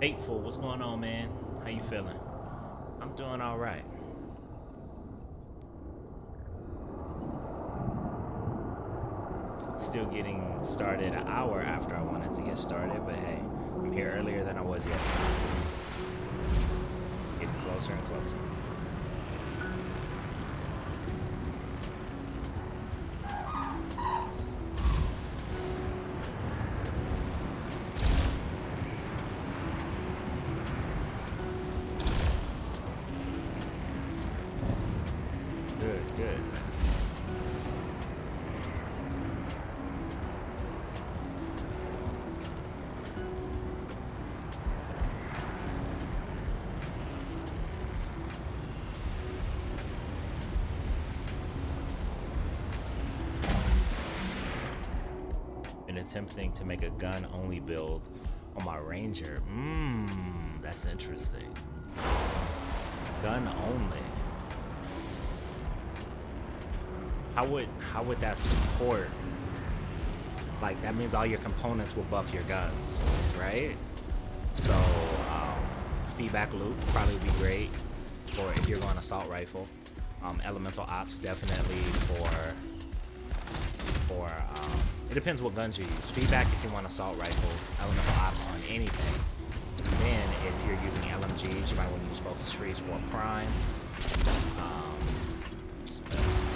Hateful, what's going on, man? How you feeling? I'm doing all right. Still getting started an hour after I wanted to get started, but hey, I'm here earlier than I was yesterday. Getting closer and closer. Good, good. Been attempting to make a gun-only build on my Ranger. That's interesting. Gun only. How would that support? Like, that means all your components will buff your guns, right? So feedback loop probably would be great for if you're going assault rifle. Elemental ops definitely for it depends what guns you use. Feedback if you want assault rifles, elemental ops on anything. Then if you're using LMGs, you might want to use focus trees for prime. Let's see.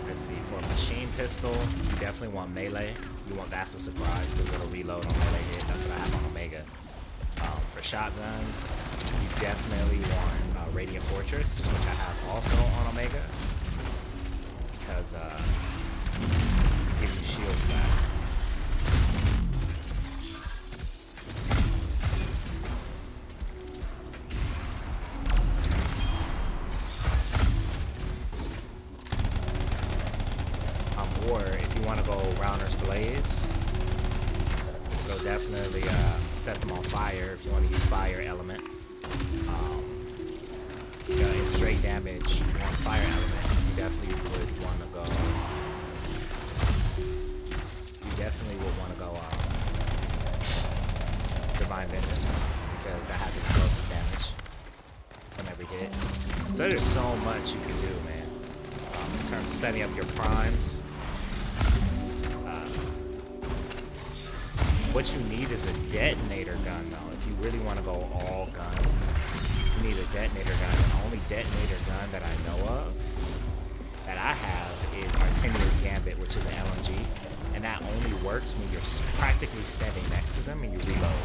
Let's see, for a machine pistol, you definitely want melee. You want that's a surprise because it'll reload on melee hit. That's what I have on Omega. For shotguns, you definitely want Radiant Fortress, which I have also on Omega, because give you shield back. Or if you want to go Rounder's Blaze, go definitely set them on fire if you want to use fire element. In straight damage, you want fire element. You definitely would want to go. You definitely would want to go Divine Vengeance because that has explosive damage on every hit. So there's so much you can do, man. In terms of setting up your primes. What you need is a detonator gun, though. If you really want to go all gun, you need a detonator gun. The only detonator gun that I know of that I have is Artemia's Gambit, which is an LMG, and that only works when you're practically standing next to them and you reload.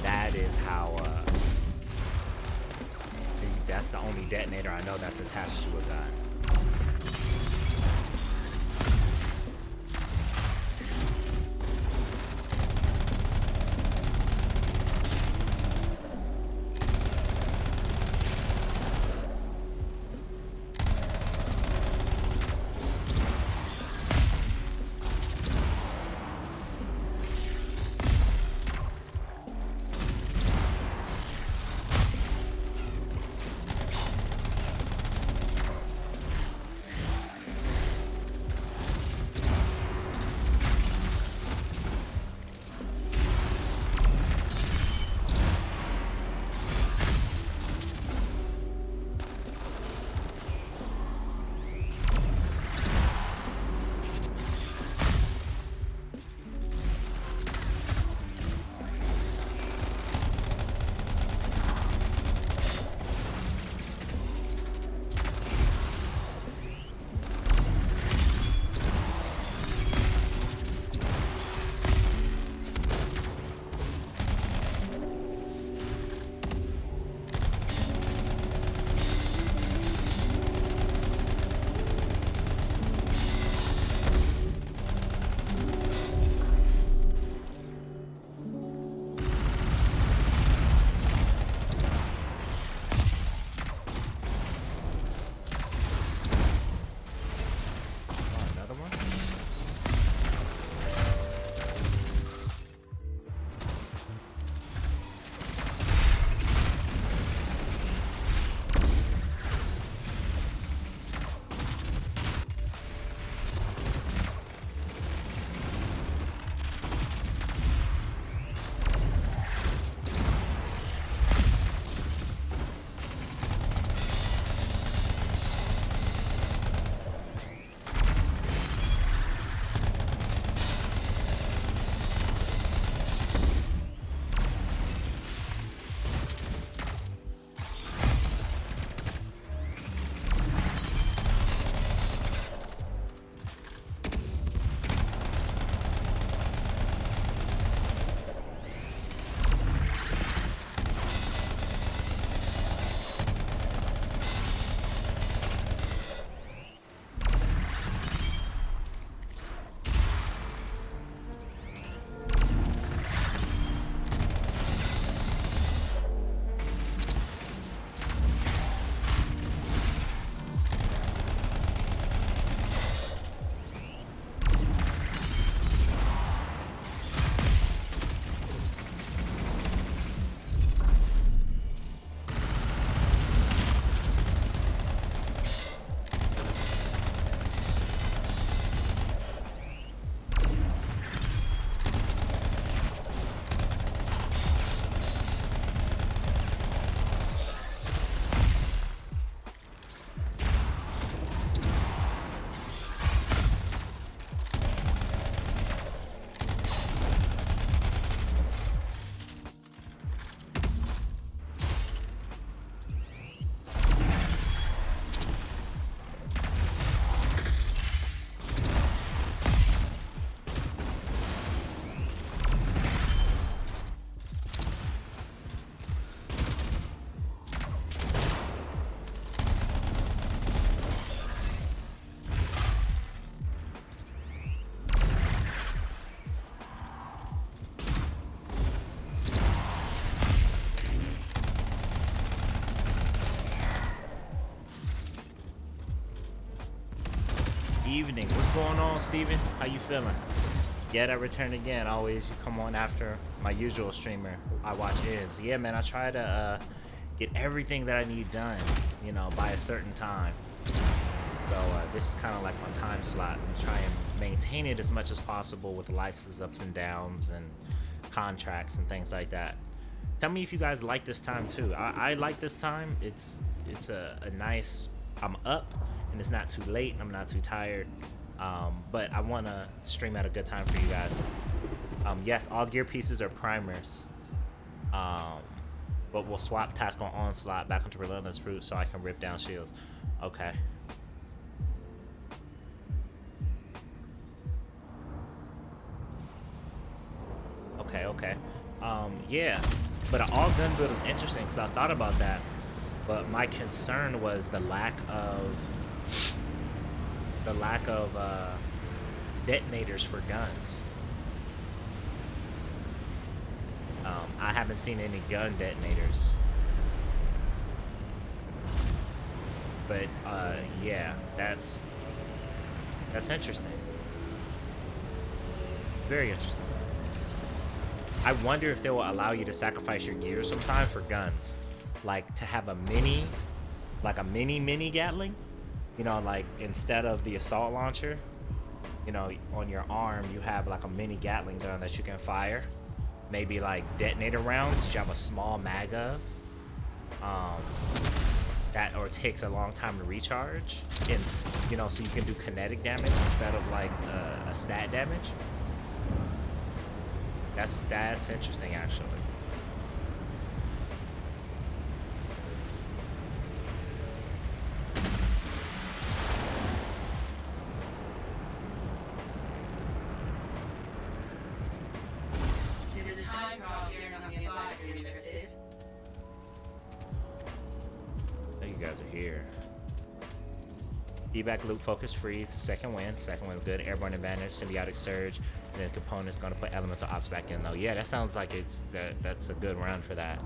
That is how. That's the only detonator I know that's attached to a gun. evening. What's going on, Steven? How you feeling? Yet I return again. Always you come on after my usual streamer I watch ends. Yeah, man, I try to get everything that I need done, you know, by a certain time. So this is kind of like my time slot. I'm trying to maintain it as much as possible with life's ups and downs and contracts and things like that. Tell me if you guys like this time too. I like this time. It's a nice. I'm up and it's not too late. I'm not too tired. But I want to stream at a good time for you guys. Yes, all gear pieces are primers. But we'll swap task on onslaught back into relentless brute so I can rip down shields. Okay. Okay. Yeah, but an all gun build is interesting because I thought about that, but my concern was the lack of detonators for guns. I haven't seen any gun detonators, but yeah, that's interesting. Very interesting. I wonder if they will allow you to sacrifice your gear sometime for guns, like to have a mini Gatling, you know, like instead of the assault launcher, you know, on your arm you have like a mini Gatling gun that you can fire, maybe like detonator rounds that you have a small mag of, that or takes a long time to recharge, and you know, so you can do kinetic damage instead of like a stat damage. That's interesting, actually. This is time for our gearing up nearby if you're interested. Oh, you guys are here. Feedback loop, focus freeze, second wind. Second wind's good. Airborne advantage, symbiotic surge, and then component's gonna put elemental ops back in though. Yeah, that sounds like that's a good run for that.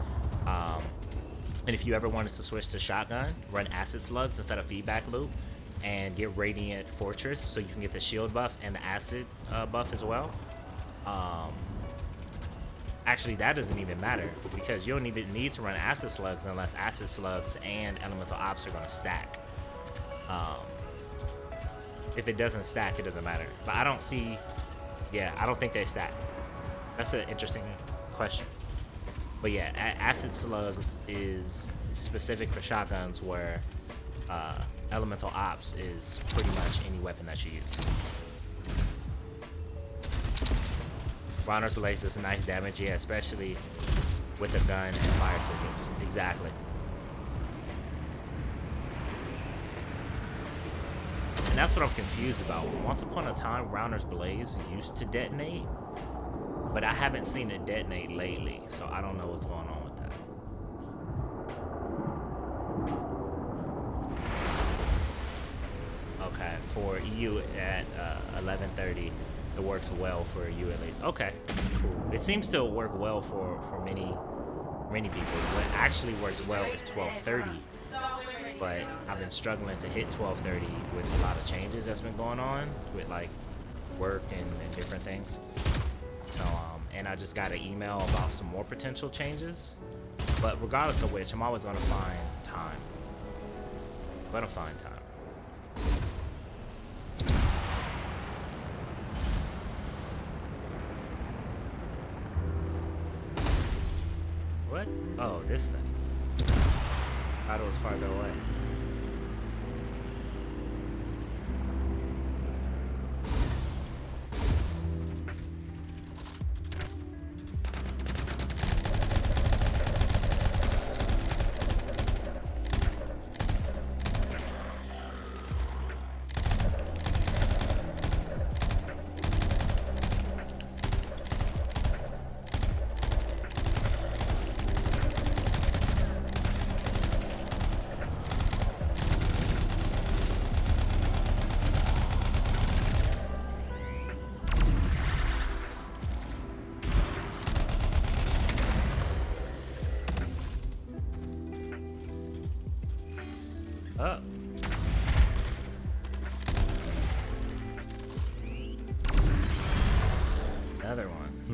And if you ever wanted to switch to shotgun, run acid slugs instead of feedback loop, and get radiant fortress so you can get the shield buff and the acid buff as well. Actually, that doesn't even matter because you don't even need to run acid slugs unless acid slugs and elemental ops are gonna stack. If it doesn't stack, it doesn't matter. But I don't see, yeah, I don't think they stack. That's an interesting question. But yeah, acid slugs is specific for shotguns, where elemental ops is pretty much any weapon that you use. Rauner's Blaze does nice damage, yeah, especially with the gun and fire sigils. Exactly. And that's what I'm confused about. Once upon a time, Rauner's Blaze used to detonate, but I haven't seen it detonate lately, so I don't know what's going on with that. Okay, for EU at 11:30, it works well for you at least. Okay, cool. It seems to work well for many people. What actually works well is 12:30. But I've been struggling to hit 12:30 with a lot of changes that's been going on with like work and different things. So and I just got an email about some more potential changes. But regardless of which, I'm always gonna find time. I'm gonna find time. What? Oh, this thing. Thought it was farther away.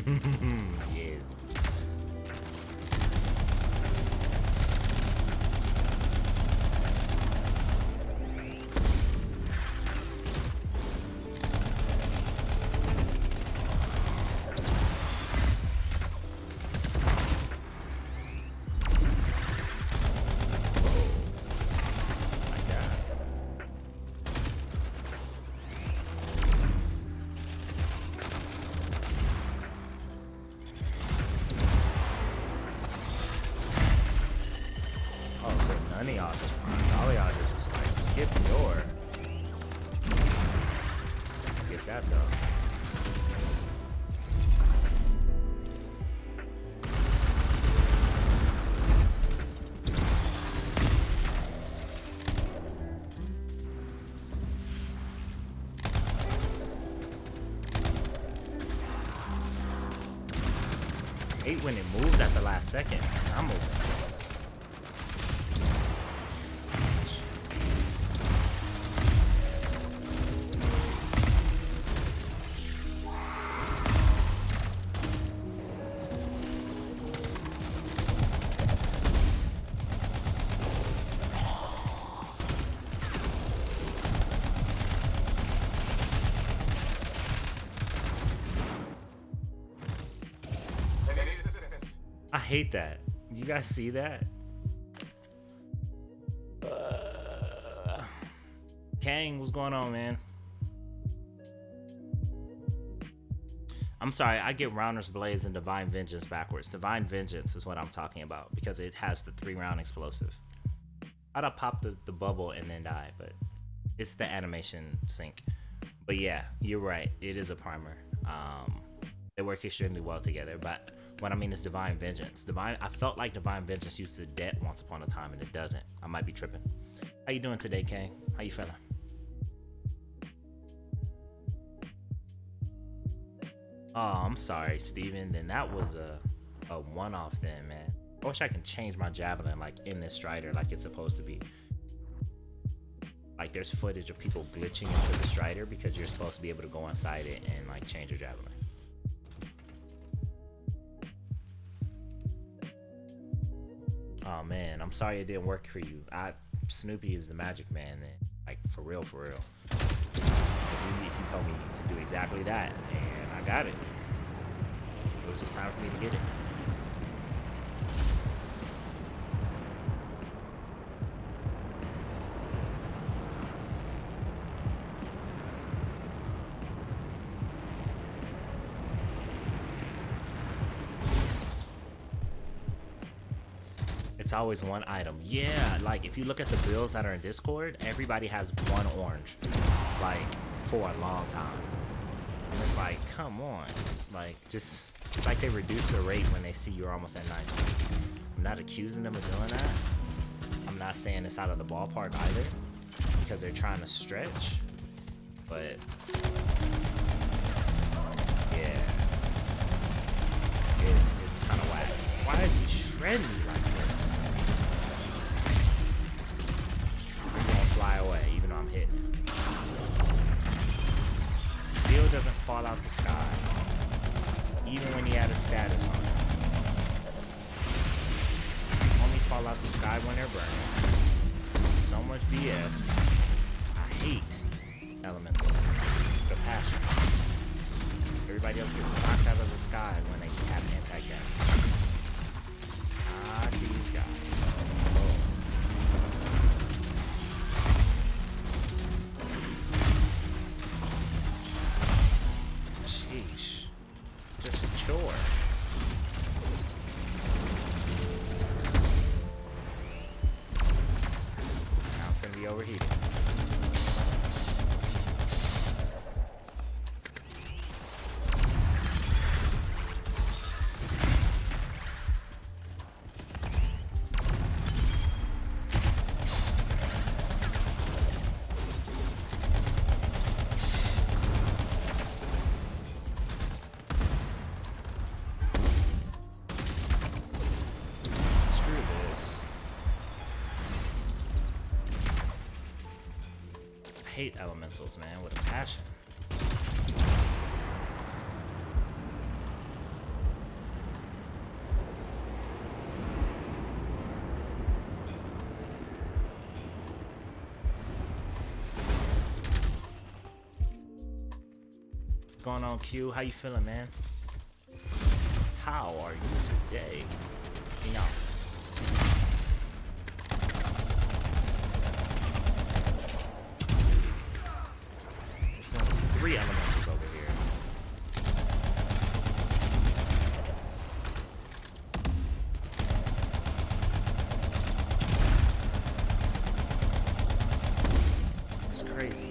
Yes. Like that. Oh, so none of y'all just primed. All of y'all just was like, skip your. Skip that though. Hate when it moves at the last second. I'm moving. Any assistance? I hate that. You guys see that? Kang, what's going on, man? I'm sorry, I get Rounder's Blaze and Divine Vengeance backwards. Divine Vengeance is what I'm talking about because it has the 3-round explosive. I'd have popped the bubble and then die, but it's the animation sync. But yeah, you're right. It is a primer. They work extremely well together, but what I mean is Divine Vengeance. I felt like Divine Vengeance used to det once upon a time, and it doesn't. I might be tripping. How you doing today, Kang? How you feeling? Oh, I'm sorry, Steven. Then that was a one-off then, man. I wish I can change my javelin like in this Strider like it's supposed to be. Like there's footage of people glitching into the Strider because you're supposed to be able to go inside it and like change your javelin. Oh man, I'm sorry it didn't work for you. Snoopy is the magic man, man. Like for real, for real. 'Cause he told me to do exactly that, and I got it. It was just time for me to get it. It's always one item. Yeah, like if you look at the builds that are in Discord, everybody has one orange, like for a long time. And it's like, come on, like just it's like they reduce the rate when they see you're almost at 960. I'm not accusing them of doing that. I'm not saying it's out of the ballpark either, because they're trying to stretch. But yeah, it's kind of whack. Why is he shredding me like this? I'm gonna fly away, even though I'm hitting. Steel doesn't fall out the sky, even when he had a status on it. Only fall out the sky when they're burning. So much BS. I hate elementals. The passion. Everybody else gets knocked out of the sky when they have impact damage. Not these guys. Oh. Sheesh. Just a chore. Now I'm gonna be overheated. I hate elementals, man, with a passion. What's going on, Q? How you feeling, man? How are you today? No. There's only 3 elementals over here. It's crazy.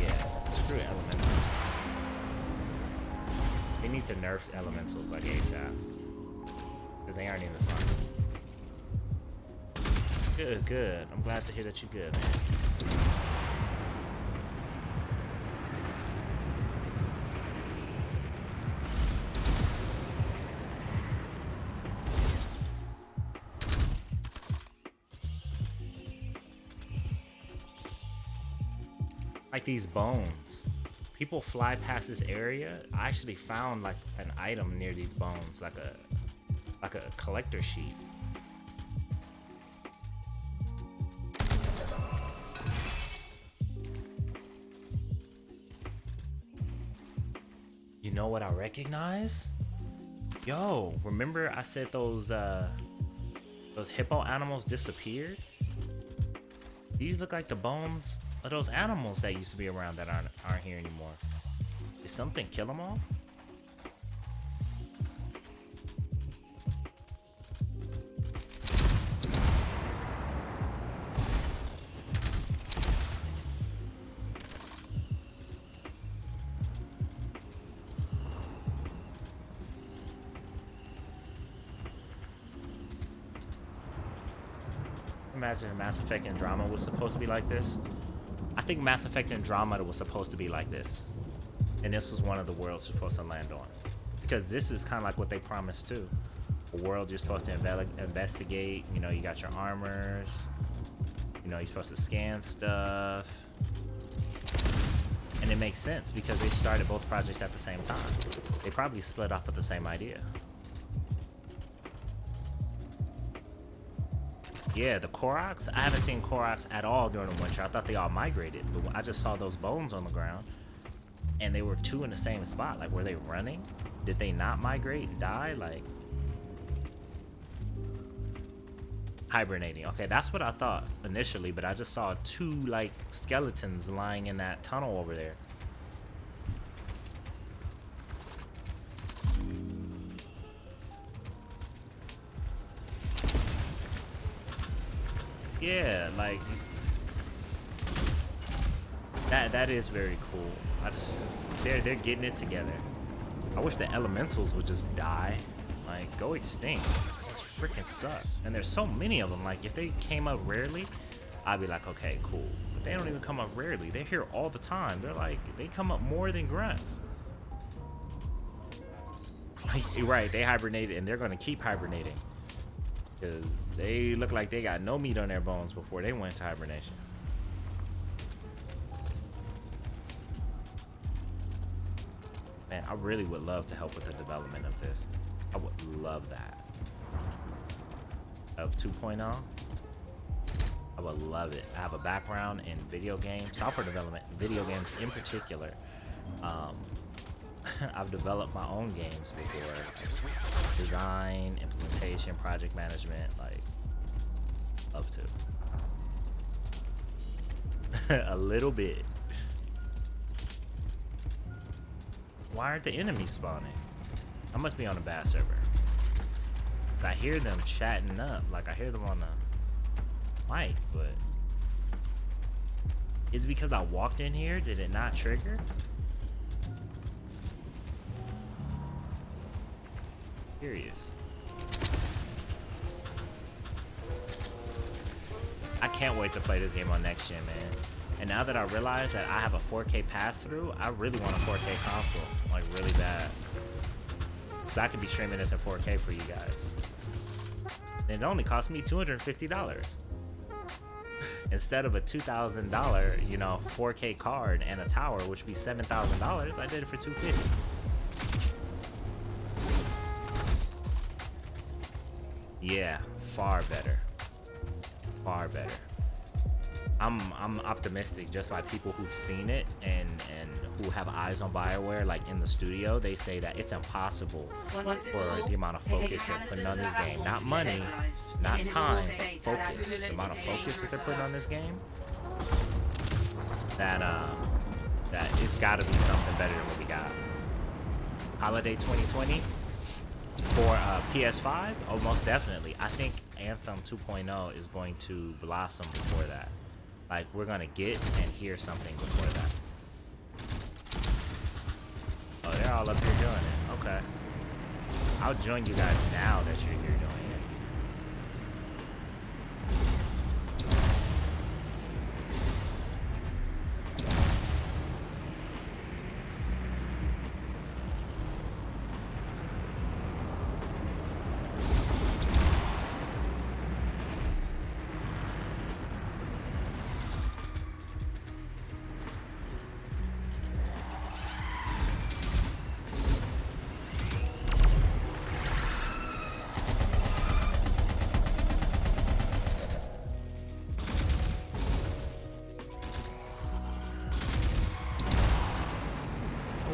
Yeah, screw elementals. They need to nerf elementals like ASAP. Because they aren't even fun. Good, good. I'm glad to hear that you're good, man. Like these bones. People fly past this area. I actually found like an item near these bones, like a collector sheet. You know what I recognize? Yo, remember I said those hippo animals disappeared? These look like the bones of those animals that used to be around that aren't here anymore. Did something kill them all? Imagine Mass Effect Andromeda was supposed to be like this. I think Mass Effect Andromeda was supposed to be like this. And this was one of the worlds you're supposed to land on. Because this is kind of like what they promised too. A world you're supposed to investigate. You know, you got your armors. You know, you're supposed to scan stuff. And it makes sense because they started both projects at the same time. They probably split off with the same idea. Yeah, the Koroks, I haven't seen Koroks at all during the winter. I thought they all migrated, but I just saw those bones on the ground, and they were 2 in the same spot. Like, were they running? Did they not migrate and die? Like, hibernating. Okay, that's what I thought initially, but I just saw 2, like, skeletons lying in that tunnel over there. Yeah, like that is very cool. They're getting it together. I wish the elementals would just die. Like, go extinct. Those freaking suck. And there's so many of them. Like, if they came up rarely, I'd be like, okay, cool. But they don't even come up rarely. They're here all the time. They're like, they come up more than grunts. Like, you're right, they hibernated and they're gonna keep hibernating. Because they look like they got no meat on their bones before they went to hibernation. Man, I really would love to help with the development of this. I would love that. Of 2.0. I would love it. I have a background in video games, software development, video games in particular. I've developed my own games before. Design, implementation, project management, like, love to. A little bit. Why aren't the enemies spawning? I must be on a bad server. I hear them chatting up, like I hear them on the mic, but is it because I walked in here? Did it not trigger? Curious. I can't wait to play this game on next gen, man. And now that I realize that I have a 4K pass-through, I really want a 4K console, like really bad. So I could be streaming this in 4K for you guys. And it only cost me $250. Instead of a $2,000, you know, 4K card and a tower, which would be $7,000, I did it for $250. Yeah, far better. Far better. I'm optimistic just by people who've seen it and who have eyes on BioWare, like in the studio. They say that it's impossible Once it's for full, the amount of focus they're putting on this game. Not money, not time, focus. The amount of focus that they're putting on this game. That it's got to be something better than what we got. Holiday 2020 for PS5. Oh, most definitely. I think Anthem 2.0 is going to blossom before that. Like, we're gonna get and hear something before that. Oh, they're all up here doing it. Okay. I'll join you guys now that you're here doing it.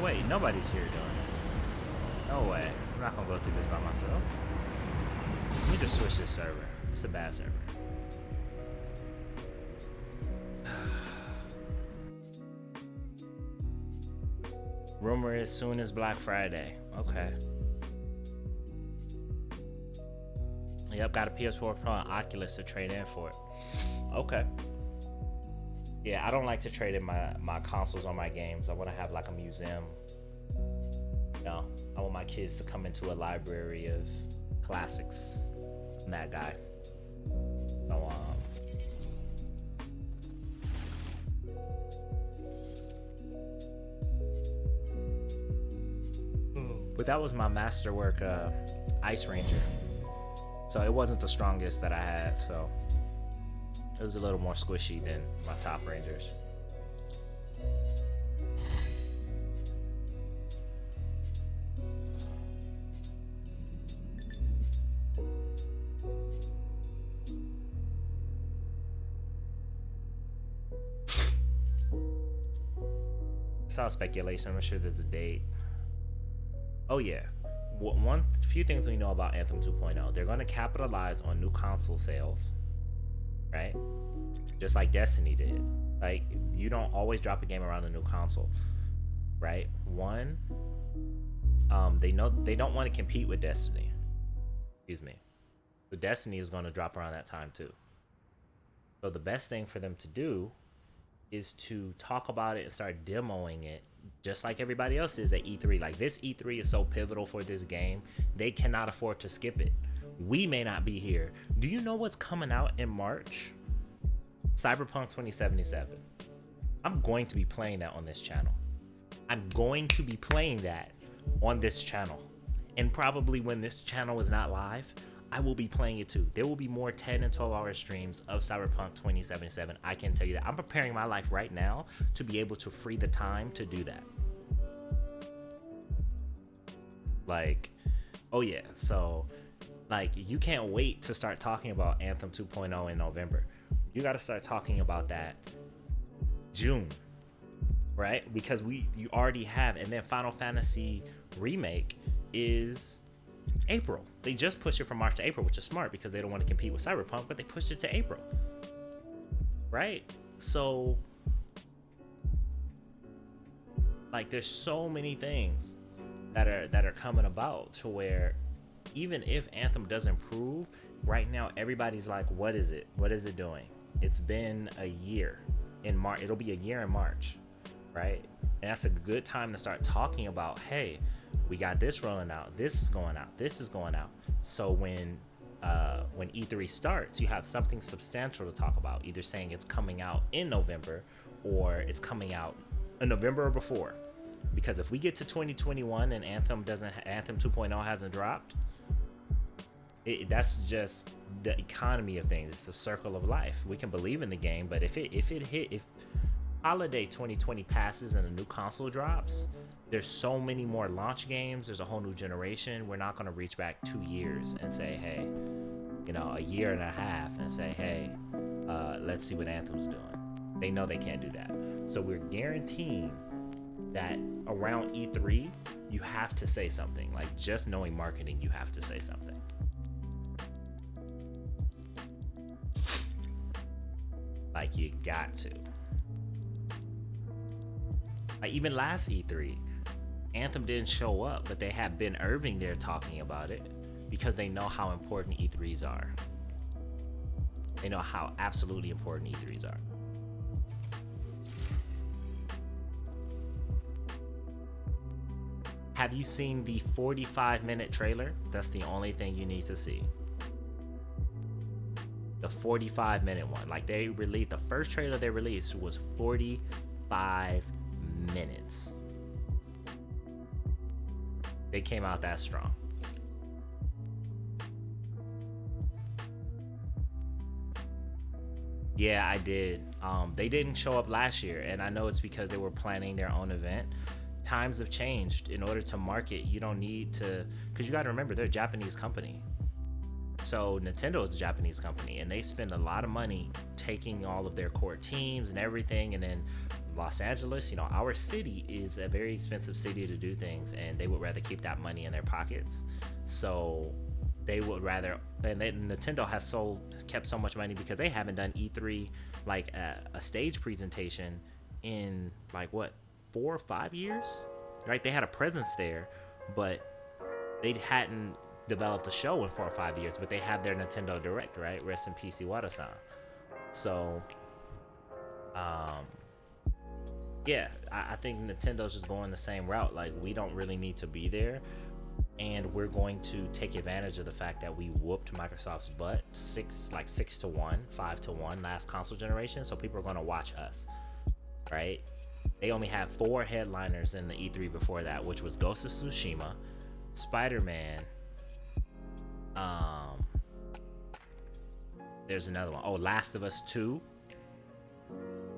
Wait, nobody's here doing it. No way. I'm not gonna go through this by myself. Let me just switch this server. It's a bad server. Rumor is soon as Black Friday. Okay. Yep, got a PS4 Pro and Oculus to trade in for it. Okay. Yeah, I don't like to trade in my consoles or my games. I want to have like a museum. You know, I want my kids to come into a library of classics. I'm that guy. So, but that was my masterwork Ice Ranger. So it wasn't the strongest that I had, so it was a little more squishy than my top Rangers. It's all speculation. I'm not sure there's a date. Oh yeah. One few things we know about Anthem 2.0. They're going to capitalize on new console sales, right? Just like Destiny did. Like, you don't always drop a game around a new console, right? One, they know they don't want to compete with Destiny. Excuse me. So Destiny is going to drop around that time too. So the best thing for them to do is to talk about it and start demoing it just like everybody else is at E3. Like, this E3 is so pivotal for this game, they cannot afford to skip it. We may not be here. Do you know what's coming out in March? Cyberpunk 2077. I'm going to be playing that on this channel. I'm going to be playing that on this channel. And probably when this channel is not live, I will be playing it too. There will be more 10 and 12 hour streams of Cyberpunk 2077. I can tell you that. I'm preparing my life right now to be able to free the time to do that. Like, oh yeah. So, like, you can't wait to start talking about Anthem 2.0 in November. You got to start talking about that June, right? Because you already have, and then Final Fantasy Remake is April. They just pushed it from March to April, which is smart because they don't want to compete with Cyberpunk, but they pushed it to April, right? So, like, there's so many things that are coming about to where even if Anthem does improve, right now everybody's like, what is it? What is it doing? It's been a year in March. It'll be a year in March, right? And that's a good time to start talking about, hey, we got this rolling out. This is going out. This is going out. So when E3 starts, you have something substantial to talk about. Either saying it's coming out in November or it's coming out in November or before. Because if we get to 2021 and Anthem 2.0 hasn't dropped, that's just the economy of things. It's the circle of life. We can believe in the game, but if holiday 2020 passes and a new console drops, there's so many more launch games. There's a whole new generation. We're not going to reach back 2 years and say, hey, you know, a year and a half and say, hey, let's see what Anthem's doing. They know they can't do that. So we're guaranteeing that around E3, you have to say something. Like, just knowing marketing, you have to say something. Like, you got to. Like, even last E3, Anthem didn't show up, but they had Ben Irving there talking about it because they know how important E3s are. They know how absolutely important E3s are. Have you seen the 45-minute trailer? That's the only thing you need to see. The 45-minute one. Like, they released, the first trailer they released was 45 minutes. They came out that strong. Yeah, I did. They didn't show up last year, and I know it's because they were planning their own event. Times have changed. In order to market, you don't need to, because you got to remember, they're a Japanese company. So Nintendo is a Japanese company, and they spend a lot of money taking all of their core teams and everything. And then Los Angeles, you know, our city is a very expensive city to do things, and they would rather keep that money in their pockets. So they would rather, and then Nintendo has kept so much money because they haven't done E3 like a stage presentation in like what, 4 or 5 years, right? They had a presence there, but they hadn't developed a show in 4 or 5 years. But they have their Nintendo Direct, right? Rest in peace, Iwata-san. So, yeah, I think Nintendo's just going the same route. Like, we don't really need to be there, and we're going to take advantage of the fact that we whooped Microsoft's butt 6-1, 5-1 last console generation. So people are going to watch us, right? They only had 4 headliners in the E3 before that, which was Ghost of Tsushima, Spider-Man. There's another one. Oh, Last of Us 2.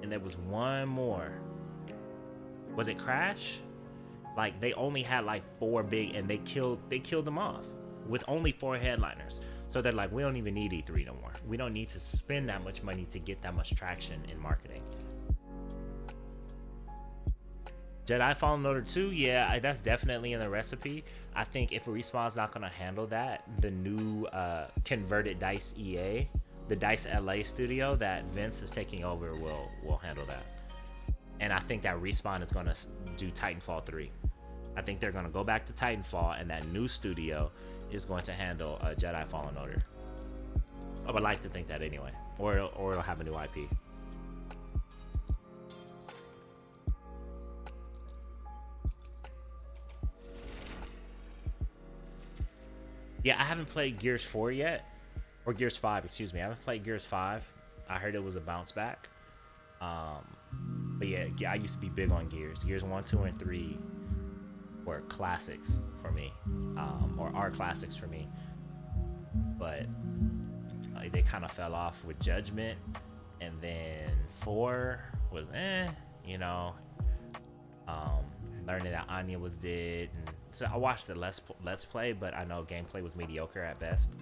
And there was one more. Was it Crash? Like, they only had like 4 big, and they killed them off with only 4 headliners. So they're like, we don't even need E3 no more. We don't need to spend that much money to get that much traction in marketing. Jedi Fallen Order 2, yeah, that's definitely in the recipe. I think if Respawn's not going to handle that, the new converted DICE EA, the DICE LA studio that Vince is taking over will handle that. And I think that Respawn is going to do Titanfall 3. I think they're going to go back to Titanfall, and that new studio is going to handle Jedi Fallen Order. I would like to think that anyway. Or it'll have a new IP. Yeah, I haven't played Gears 4 yet. Or Gears 5, excuse me. I haven't played Gears 5. I heard it was a bounce back. But yeah, I used to be big on Gears. Gears 1, 2, and 3 were classics for me. Or are classics for me. But they kind of fell off with Judgment. And then 4 was you know. Learning that Anya was dead. And so I watched the Let's Play, but I know gameplay was mediocre at best.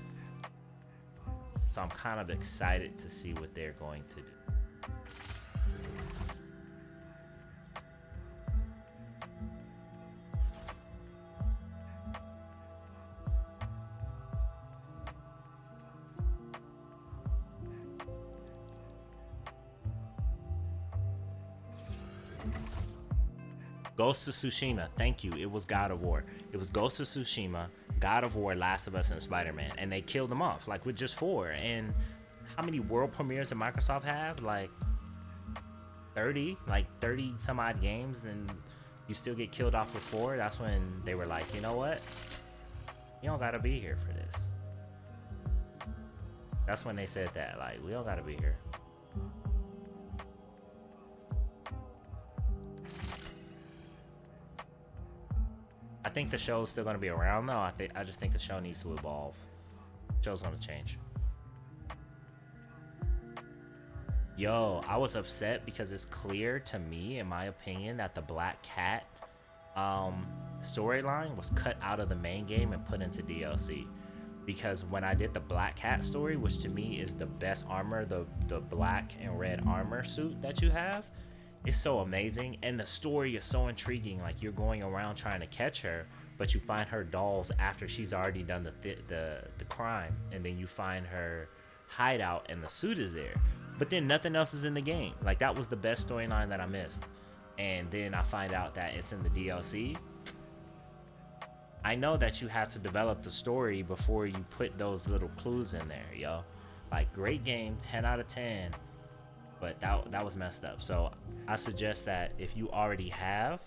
So I'm kind of excited to see what they're going to do. Ghost of Tsushima, thank you. It was God of War. It was Ghost of Tsushima, God of War, Last of Us, and Spider-Man. And they killed them off, like, with just 4. And how many world premieres did Microsoft have? Like 30? Like 30 some odd games, and you still get killed off with 4? That's when they were like, you know what? You don't gotta be here for this. That's when they said that, like, we don't gotta be here. I think the show's still going to be around though. I just think the show needs to evolve. The show's going to change. Yo, I was upset because it's clear to me, in my opinion, that the Black Cat storyline was cut out of the main game and put into DLC. because when I did the Black Cat story, which to me is the best armor, the black and red armor suit that you have, it's so amazing, and the story is so intriguing. Like, you're going around trying to catch her, but you find her dolls after she's already done the crime, and then you find her hideout and the suit is there, but then nothing else is in the game. Like, that was the best storyline that I missed, and then I find out that it's in the DLC. I know that you have to develop the story before you put those little clues in there, yo. Like, great game, 10 out of 10, but that was messed up. So I suggest that if you already have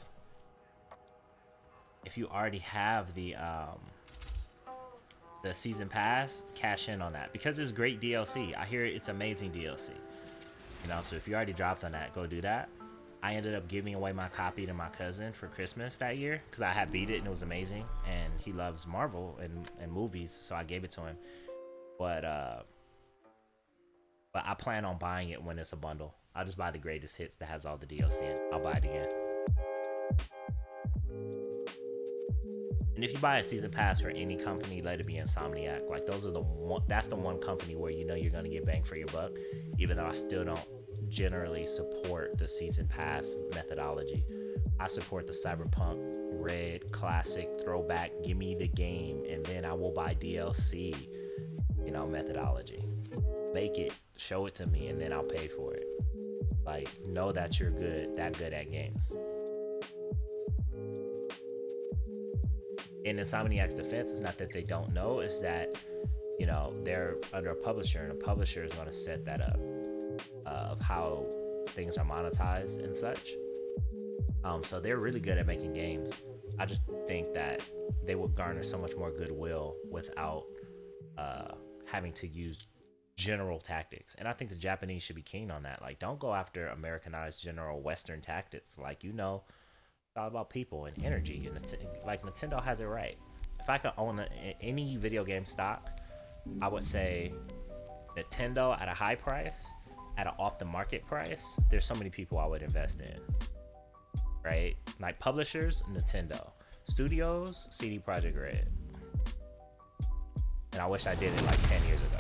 the season pass, cash in on that, because it's great DLC. I hear it's amazing DLC, you know. So if you already dropped on that, go do that. I ended up giving away my copy to my cousin for Christmas that year because I had beat it and it was amazing, and he loves Marvel and movies, so I gave it to him. But I plan on buying it when it's a bundle. I'll just buy the greatest hits that has all the DLC in. I'll buy it again. And if you buy a season pass for any company, let it be Insomniac. Like, those are that's the one company where you know you're gonna get bang for your buck, even though I still don't generally support the season pass methodology. I support the Cyberpunk Red Classic Throwback, give me the game and then I will buy DLC, you know, methodology. Make it, show it to me, and then I'll pay for it. Like, know that you're that good at games. In Insomniac's defense, it's not that they don't know, it's that, you know, they're under a publisher, and a publisher is going to set that up of how things are monetized and such. So they're really good at making games. I just think that they will garner so much more goodwill without having to use general tactics. And I think the Japanese should be keen on that. Like, don't go after Americanized general Western tactics. Like, you know, it's all about people and energy. And like, Nintendo has it right. If I could own any video game stock, I would say Nintendo at a high price, at an off the market price. There's so many people I would invest in, right? Like, publishers, Nintendo. Studios, CD Projekt Red. And I wish I did it like 10 years ago.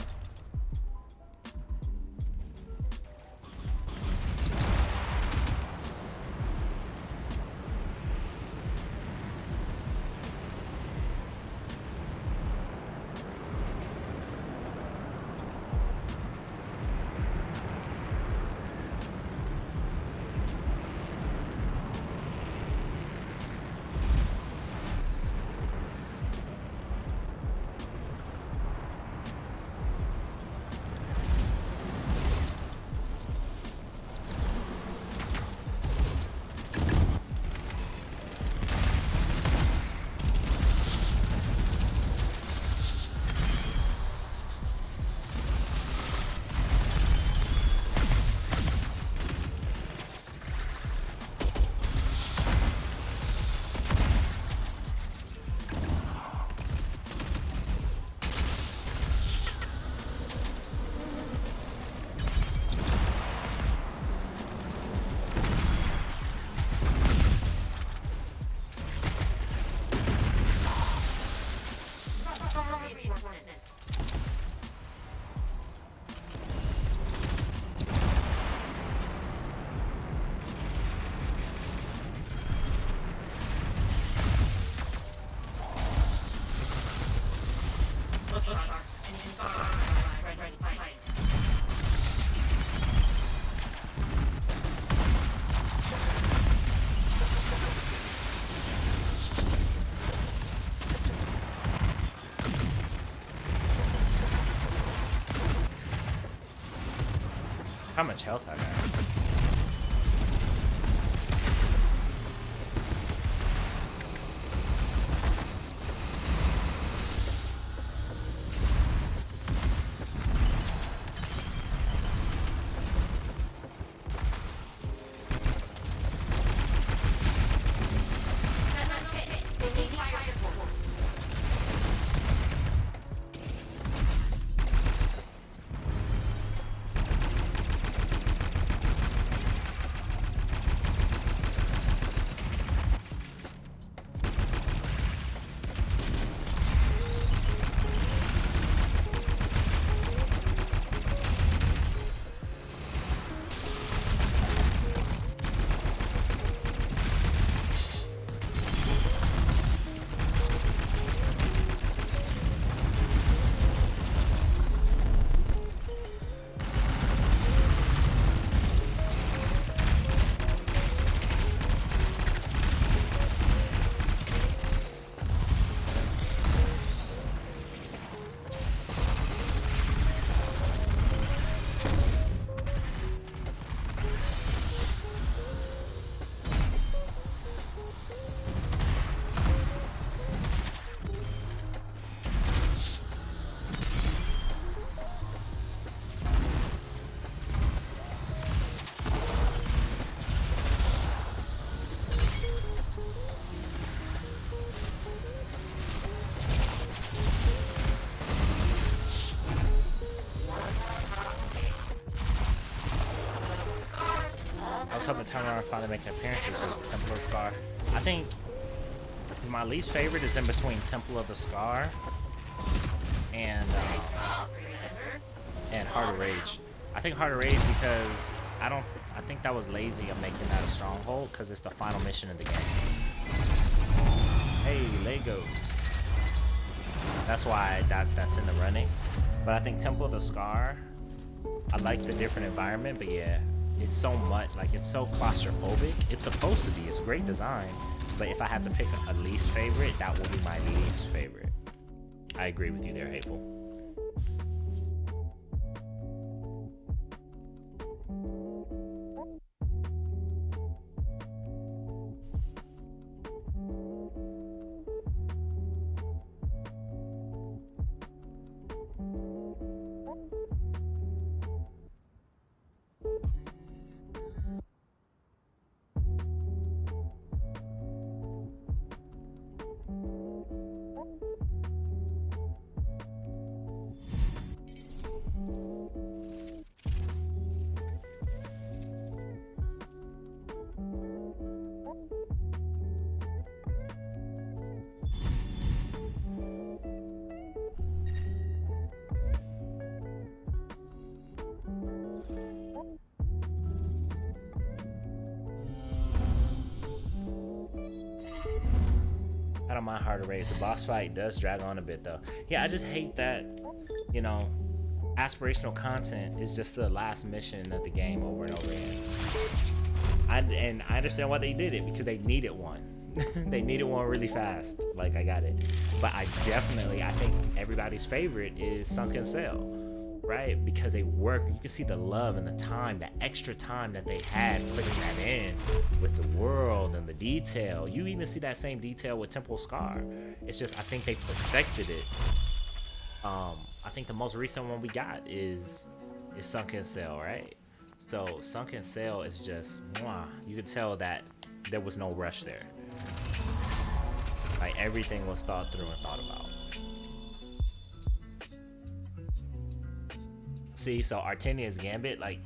How much health I got? Tub and Turnaround finally making appearances with Temple of the Scar. I think my least favorite is in between Temple of the Scar and Heart of Rage. I think Heart of Rage because I think that was lazy of making that a stronghold because it's the final mission of the game. Hey, Lego. That's why that's in the running. But I think Temple of the Scar, I like the different environment, but yeah, it's so much, like it's so claustrophobic. It's supposed to be, it's a great design, but if I had to pick a least favorite, that would be my least favorite. I agree with you there, Hateful. I don't mind Heart of Rage. The boss fight does drag on a bit though. Yeah, I just hate that, you know, aspirational content is just the last mission of the game over and over again. And I understand why they did it, because they needed one. They needed one really fast. Like, I got it. But I think everybody's favorite is Sunken Sail, right? Because they work. You can see the love and the time, the extra time that they had putting that in with the world and the detail. You even see that same detail with Temple Scar. It's just, I think they perfected it. I think the most recent one we got is Sunken Sail, right? So Sunken Sail is just, mwah. You could tell that there was no rush there. Like, everything was thought through and thought about. See, so Artenia's Gambit, like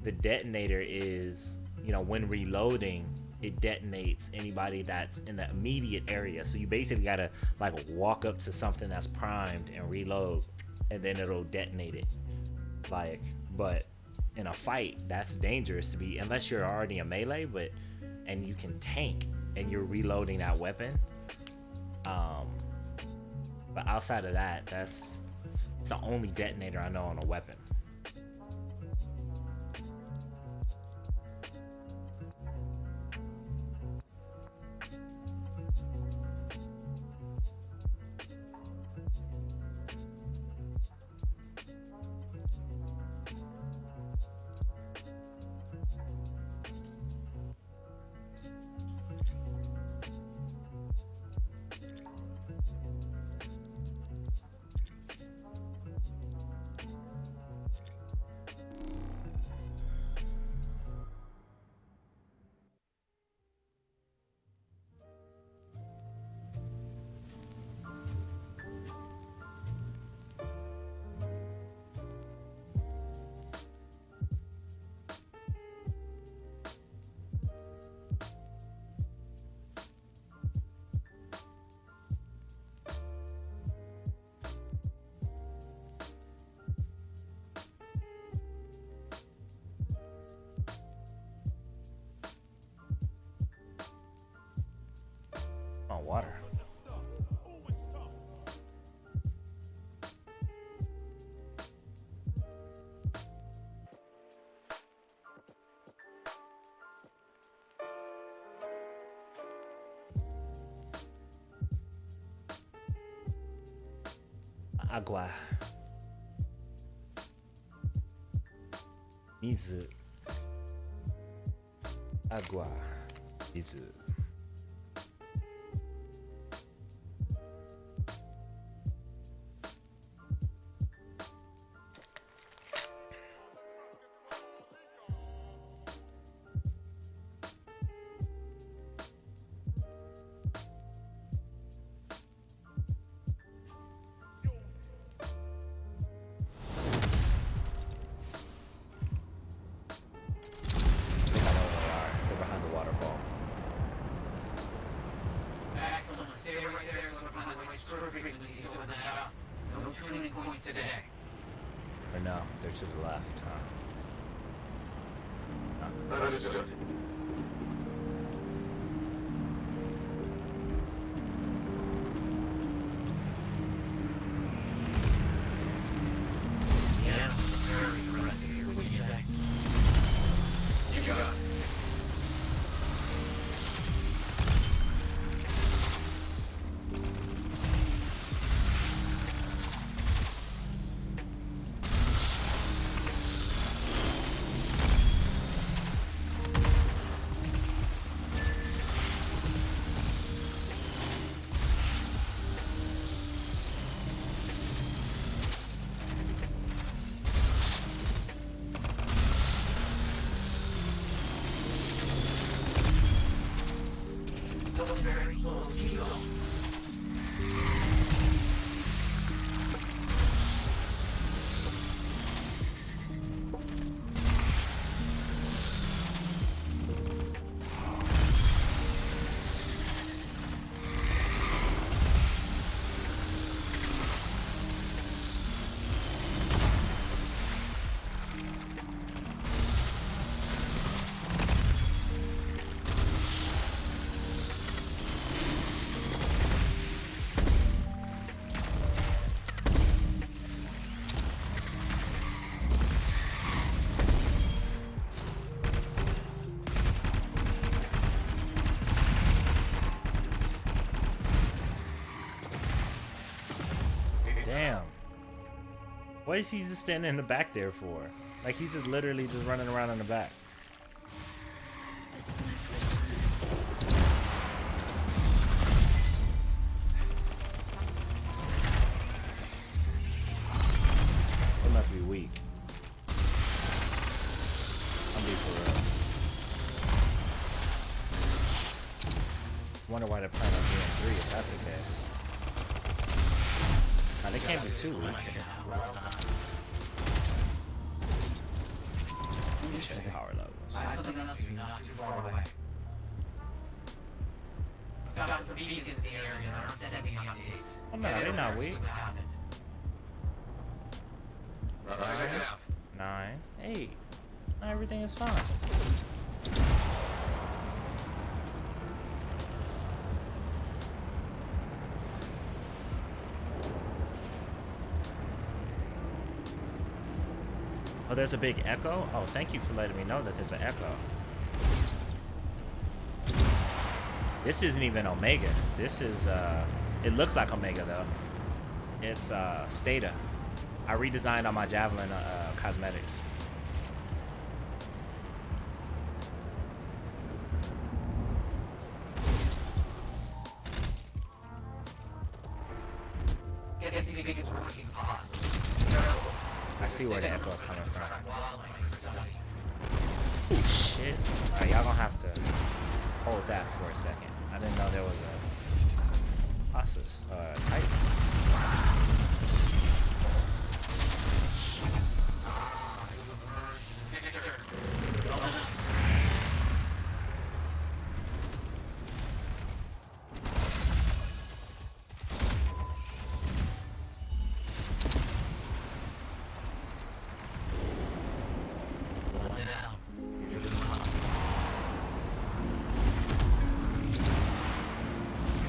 the detonator is, you know, when reloading, it detonates anybody that's in the immediate area. So you basically gotta like walk up to something that's primed and reload, and then it'll detonate it. Like, but in a fight, that's dangerous to be, unless you're already a melee, and you can tank and you're reloading that weapon. But outside of that, it's the only detonator I know on a weapon. Oh, water. Agua. Mizu. Agua. Mizu. sort of frequencies to open that up. No tuning points today. Or no, they're to the left, huh? Understood. Yeah, very impressive here, wouldn't you say? You got it. So very close, Kilo. Damn. What is he just standing in the back there for? Like he's just literally just running around in the back. This is my first time. It must be weak. I'm being for real. Wonder why they're planning on doing 3 if that's the case. Nah, they can't be too weak. Check power levels. I have something else for you not too far away. I've got some beacons in the area that are sending updates. Oh no, they're not weak. What's happened? Check it out. 9, 8. Everything is fine. Oh, there's a big echo? Oh, thank you for letting me know that there's an echo. This isn't even Omega. This is, it looks like Omega though. It's, Stata. I redesigned all my Javelin, cosmetics. Get these beacons working fast. I see where the echo is coming from. Wildlife for study. Oh shit. Alright, y'all gonna have to hold that for a second. I didn't know there was a Ossus, Titan.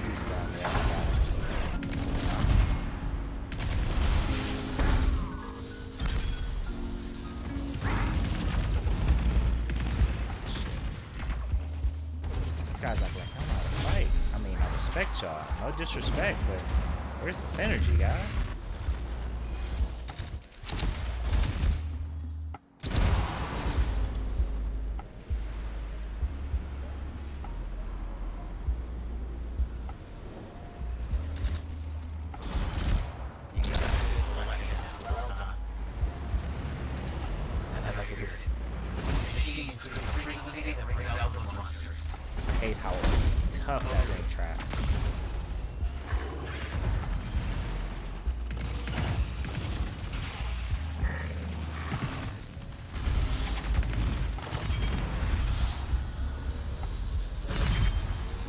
He's down there. I got it. This guy's like, I know how to fight. I mean, I respect y'all. No disrespect, but where's the synergy, guys? As I figured. Machines with a frequency that brings out those monsters. I hate how tough that ring tracks.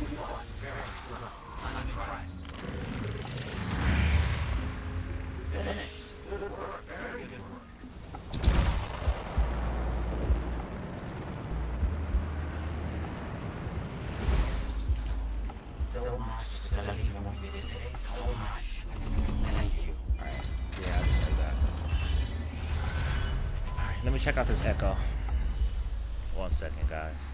You fought very well. I'm impressed. Let me check out this echo. 1 second, guys.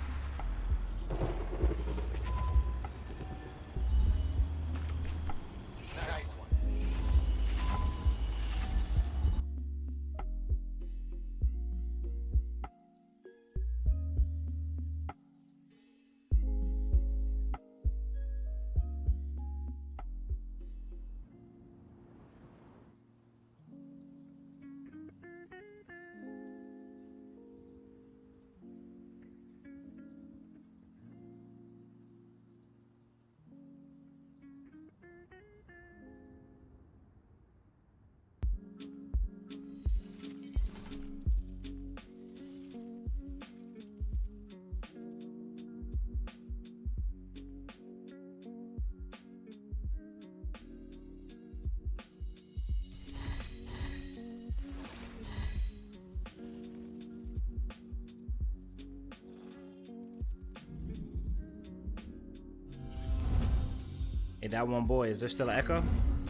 Hey, that one boy, is there still an echo?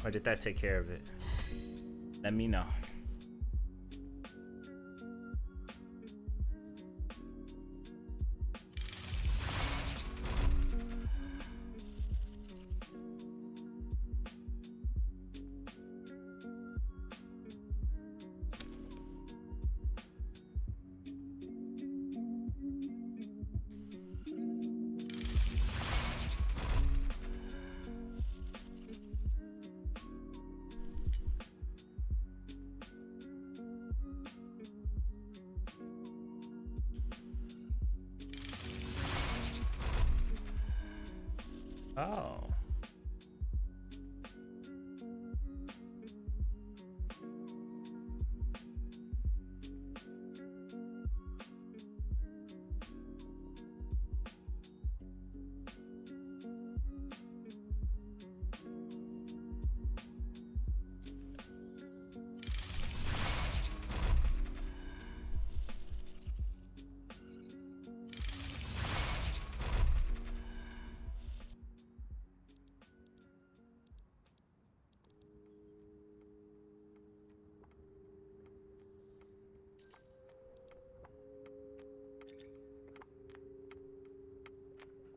Or did that take care of it? Let me know. Oh.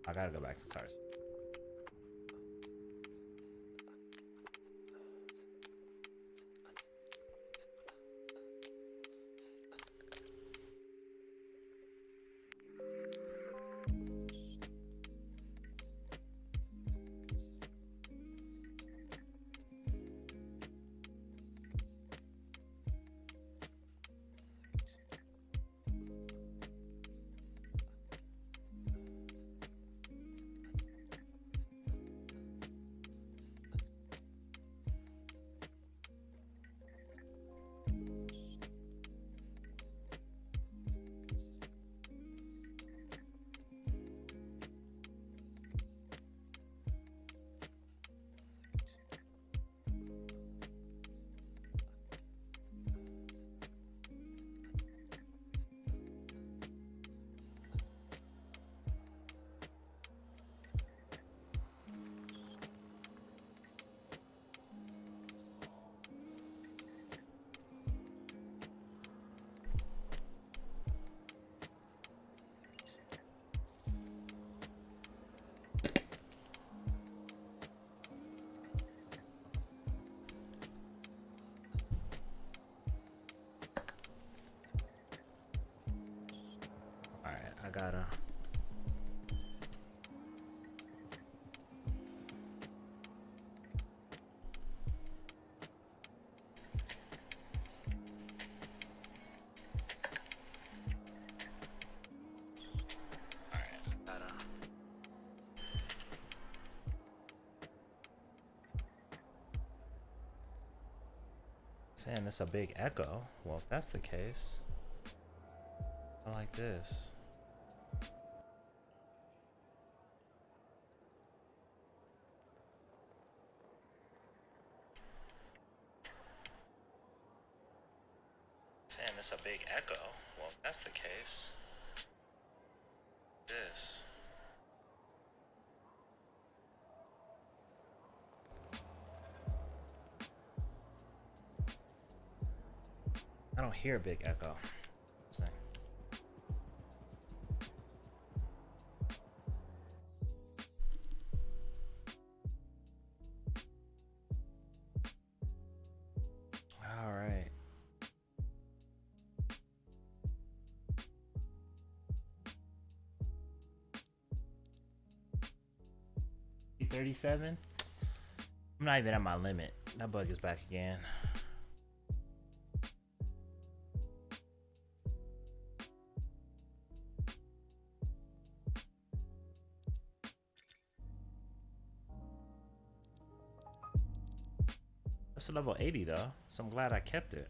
I gotta go back to stars. I gotta. Saying it's a big echo. Well, if that's the case, I like this. Saying it's a big echo. Well, if that's the case, this. I don't hear a big echo. 37. I'm not even at my limit. That bug is back again. That's a level 80 though, so I'm glad I kept it.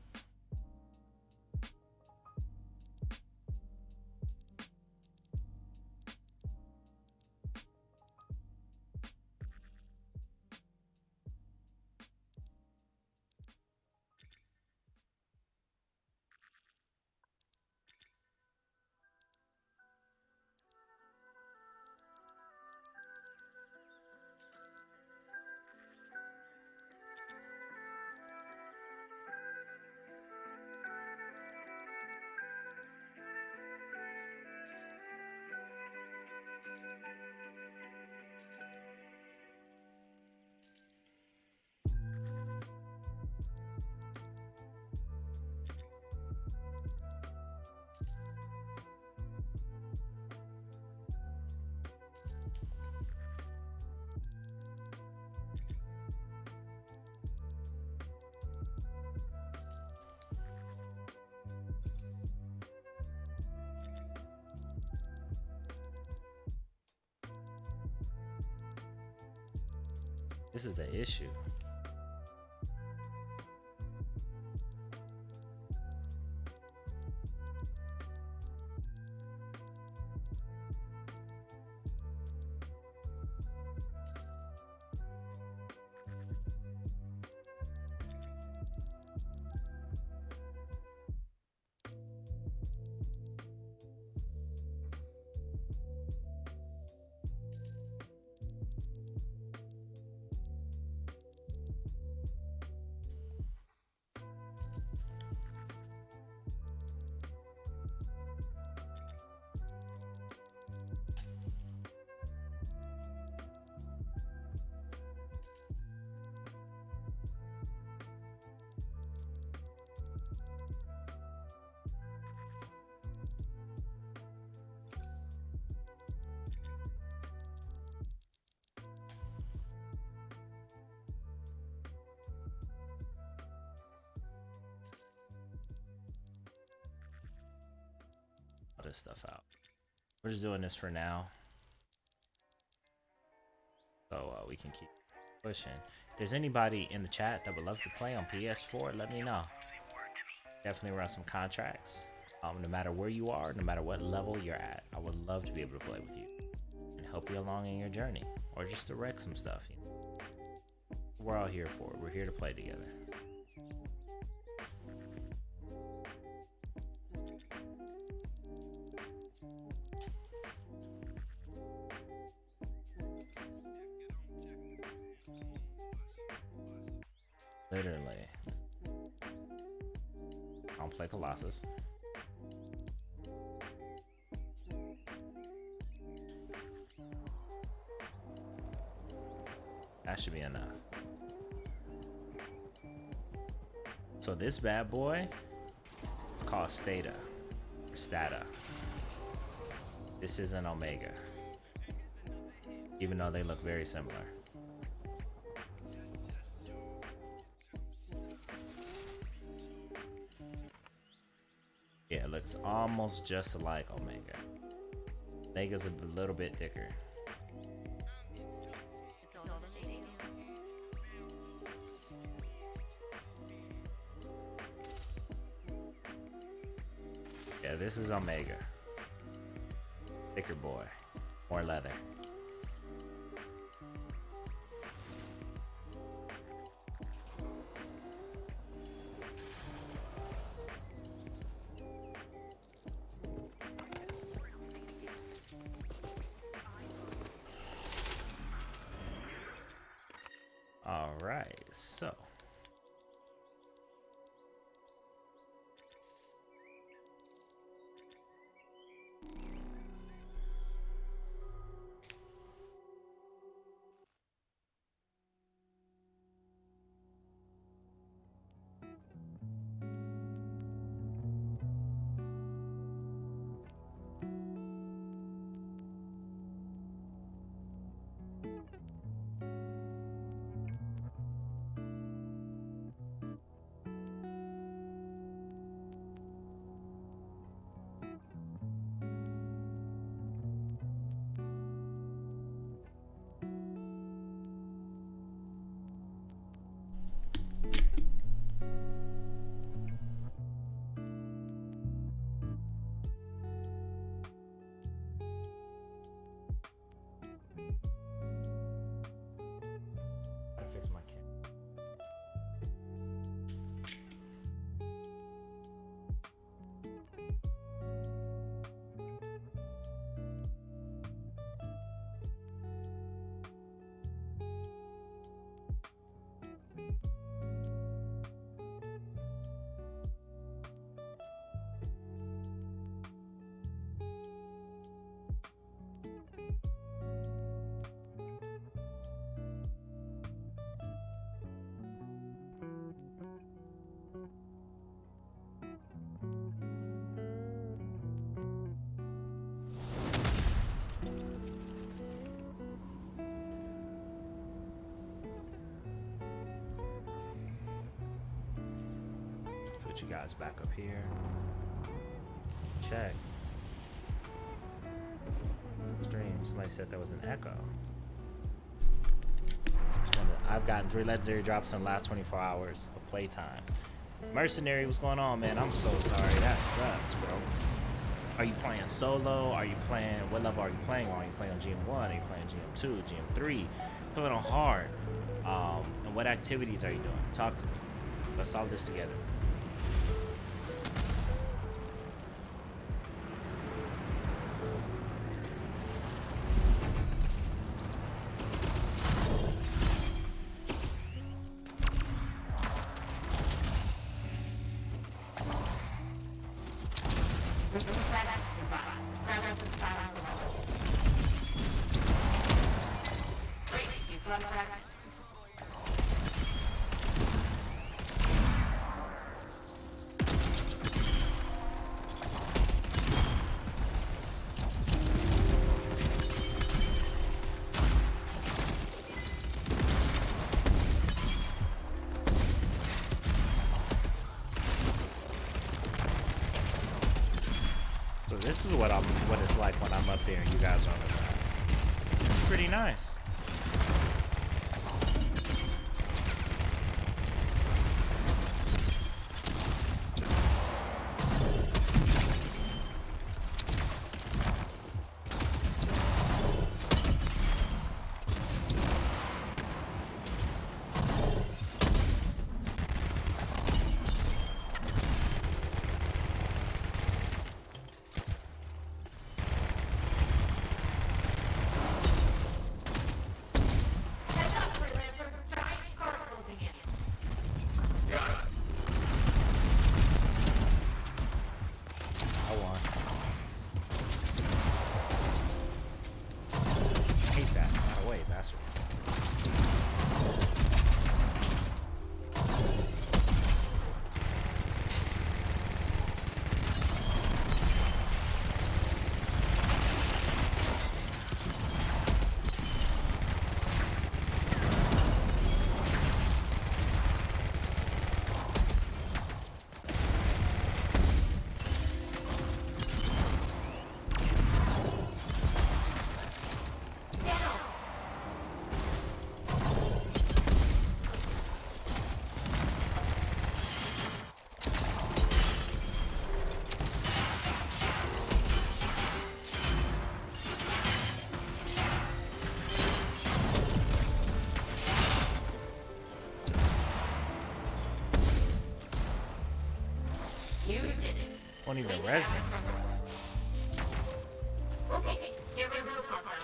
This is the issue. All this stuff out. We're just doing this for now, so we can keep pushing. If there's anybody in the chat that would love to play on PS4, let me know. Definitely run some contracts. No matter where you are, no matter what level you're at, I would love to be able to play with you and help you along in your journey, or just to wreck some stuff. You know? We're all here for it. We're here to play together. Literally. I don't play Colossus. That should be enough. So this bad boy, it's called Stata, or Stata. This is an Omega, even though they look very similar. Yeah, it looks almost just like Omega. Omega's a little bit thicker. Yeah, this is Omega. Thicker boy. More leather. All right, so Put you guys back up here. Check. Stream. Somebody said there was an echo. I've gotten 3 legendary drops in the last 24 hours of playtime. Mercenary, what's going on, man? I'm so sorry. That sucks, bro. Are you playing solo? Are you playing... What level are you playing on? Are you playing on GM1? Are you playing GM2? GM3? Playing on hard? And what activities are you doing? Talk to me. Let's solve this together. This is what it's like when I'm up there and you guys are on the ground. It's pretty nice. Won't even resin. Okay, here we go.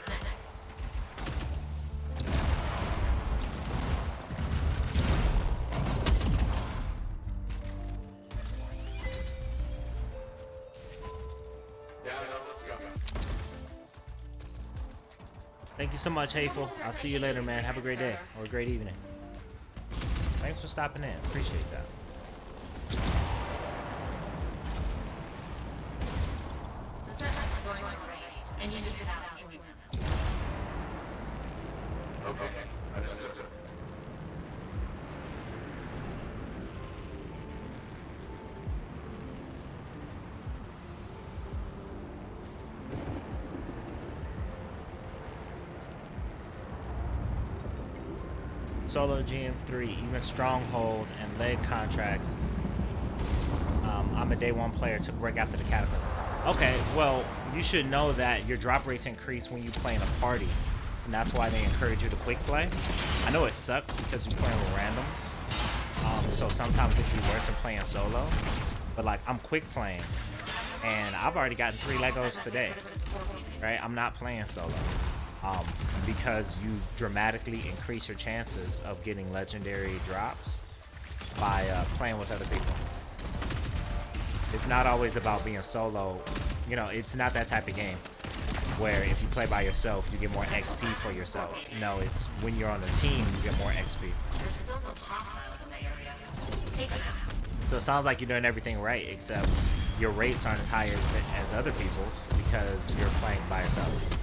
Next. Thank you so much, Hateful. I'll see you later, man. Have a great day or a great evening. Thanks for stopping in. Appreciate that. And you need to now join them. Okay, understood. Solo GM3, even Stronghold and leg contracts. I'm a day 1 player, took a break after the Cataclysm. Okay, well, you should know that your drop rates increase when you play in a party, and that's why they encourage you to quick play. I know it sucks because you're playing with randoms, so sometimes it'd be worse than playing solo, but like I'm quick playing, and I've already gotten 3 Legos today, right? I'm not playing solo, because you dramatically increase your chances of getting legendary drops by playing with other people. It's not always about being solo. You know, it's not that type of game where if you play by yourself, you get more XP for yourself. No, it's when you're on a team, you get more XP. There's still some hostiles in the area. Take them out. So it sounds like you're doing everything right, except your rates aren't as high as other people's because you're playing by yourself.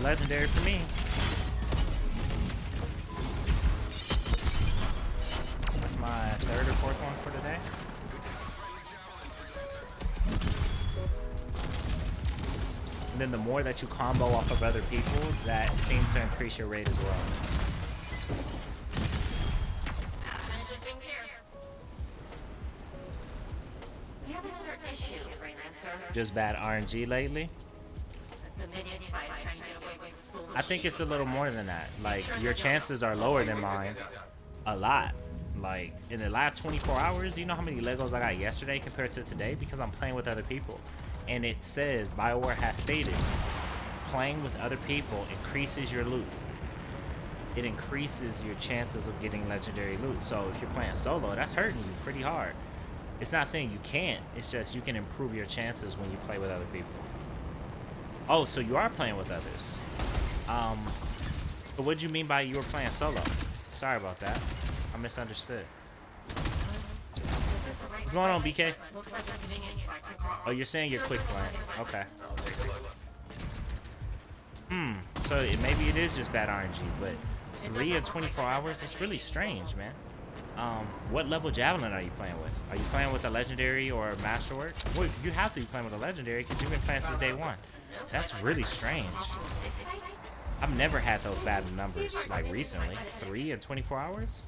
legendary for me. That's my third or fourth one for today. And then the more that you combo off of other people, that seems to increase your rate as well. We have another issue, Freelancer. Just bad RNG lately. Dominion spies trying to get away with stolen I think it's a little more than that. Like, your chances are lower than mine. A lot. Like, in the last 24 hours, do you know how many Legos I got yesterday compared to today? Because I'm playing with other people. And it says, BioWare has stated, playing with other people increases your loot. It increases your chances of getting legendary loot. So if you're playing solo, that's hurting you pretty hard. It's not saying you can't. It's just you can improve your chances when you play with other people. Oh, so you are playing with others. But what do you mean by you were playing solo? Sorry about that. I misunderstood. What's going on, BK? Oh, you're saying you're quick playing. Okay. So maybe it is just bad RNG, but 3 or 24 hours? That's really strange, man. What level Javelin are you playing with? Are you playing with a legendary or a masterwork? Well, you have to be playing with a legendary because you've been playing since day one. That's really strange. I've never had those bad numbers, like recently. 3 in 24 hours?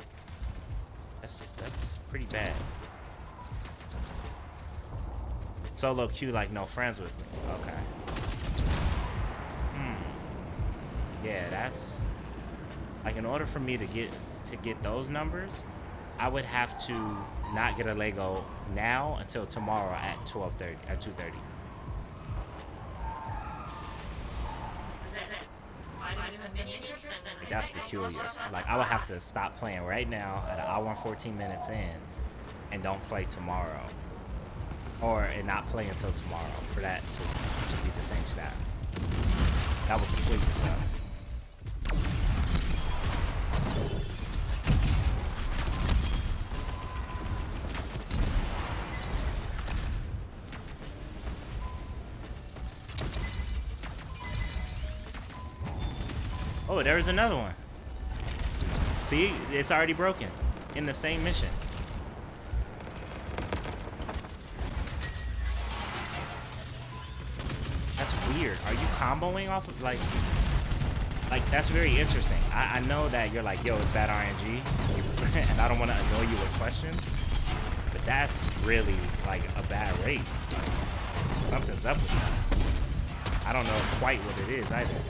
That's pretty bad. Solo queue like no friends with me. Okay. Yeah, that's like, in order for me to get those numbers, I would have to not get a Lego now until tomorrow at 2:30. That's peculiar. Like, I would have to stop playing right now at 1 hour and 14 minutes in and don't play tomorrow. And not play until tomorrow for that to be the same stat. That would complete this up. Oh, there's another one. See, it's already broken in the same mission. That's weird. Are you comboing off of, like that's very interesting. I know that you're like, yo, it's bad RNG, and I don't want to annoy you with questions, but that's really like a bad rate. Something's up with that. I don't know quite what it is either.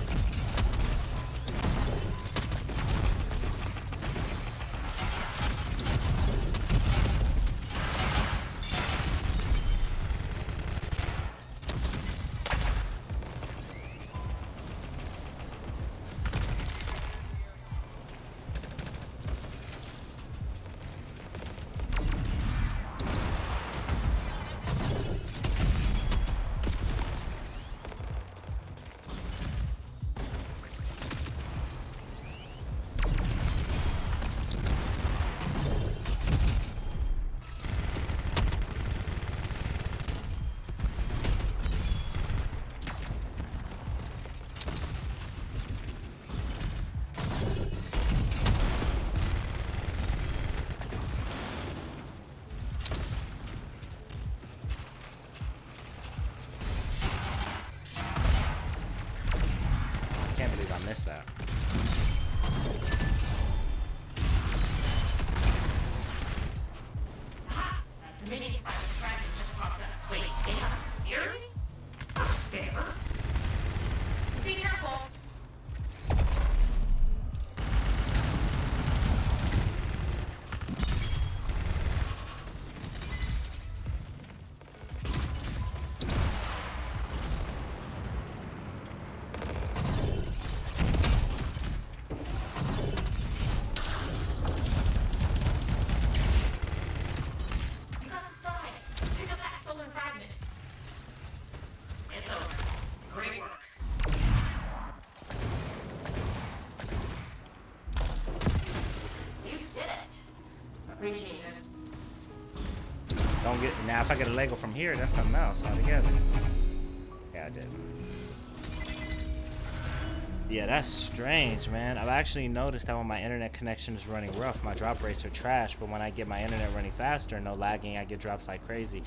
Missed that. Dominion spy with Dragon just popped up. Wait, they have Fury? It's not fair. Be careful. Don't get now. If I get a Lego from here, that's something else altogether. Yeah, I did. Yeah, that's strange, man. I've actually noticed that when my internet connection is running rough, my drop rates are trash, but when I get my internet running faster, no lagging, I get drops like crazy.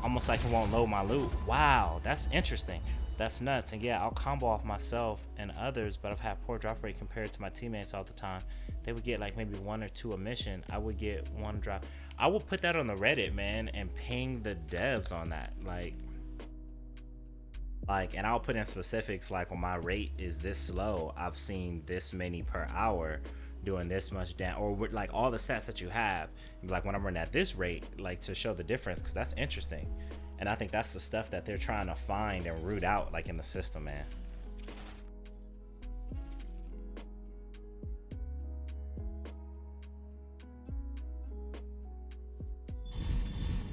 Almost like it won't load my loot. Wow, that's interesting. That's nuts. And yeah, I'll combo off myself and others, but I've had poor drop rate compared to my teammates all the time. They would get like maybe 1 or 2 a mission. I would get 1 drop. I will put that on the Reddit, man, and ping the devs on that. Like, and I'll put in specifics like when my rate is this slow, I've seen this many per hour doing this much damage, or with like all the stats that you have, like when I'm running at this rate, like to show the difference, because that's interesting. And I think that's the stuff that they're trying to find and root out like in the system, man.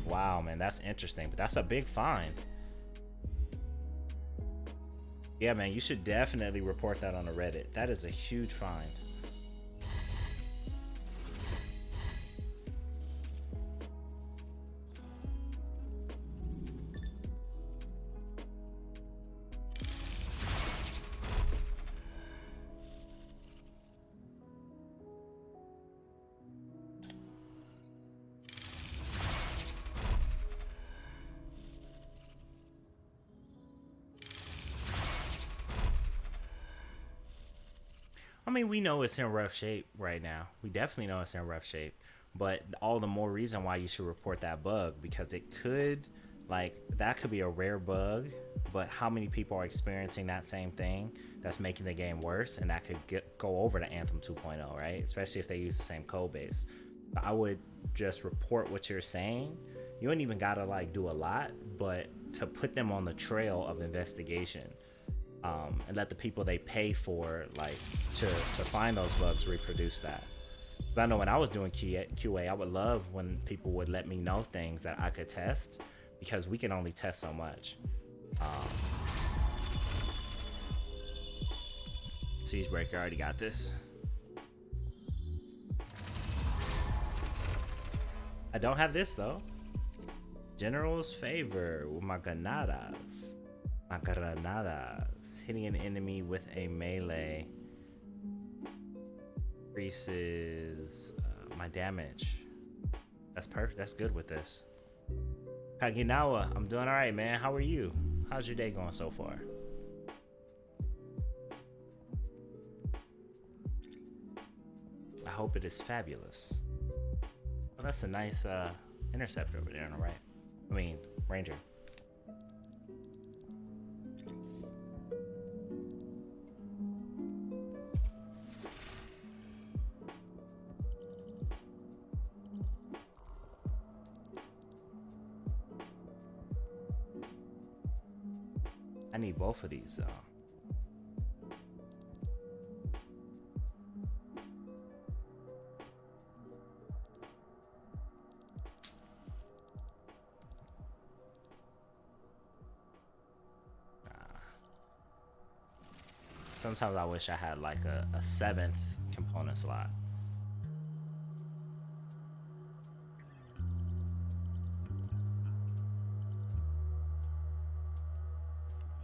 Wow, man, that's interesting, but that's a big find. Yeah, man, you should definitely report that on the Reddit. That is a huge find. I mean, we know it's in rough shape right now. We definitely know it's in rough shape, but all the more reason why you should report that bug, because it could, like, that could be a rare bug, but how many people are experiencing that same thing that's making the game worse, and that could go over to Anthem 2.0, right? Especially if they use the same code base. I would just report what you're saying. You don't even gotta like do a lot, but to put them on the trail of investigation. And let the people they pay for like to find those bugs reproduce that. I know when I was doing QA, I would love when people would let me know things that I could test, because we can only test so much. Siegebreaker already got this. I don't have this though. General's favor with my granadas. My granadas. Hitting an enemy with a melee increases my damage. That's perfect. That's good with this. Kaginawa, I'm doing all right, man. How are you? How's your day going so far? I hope it is fabulous. Oh, that's a nice interceptor over there on the right. I mean, Ranger. I need both of these though. Sometimes I wish I had like a 7th component slot.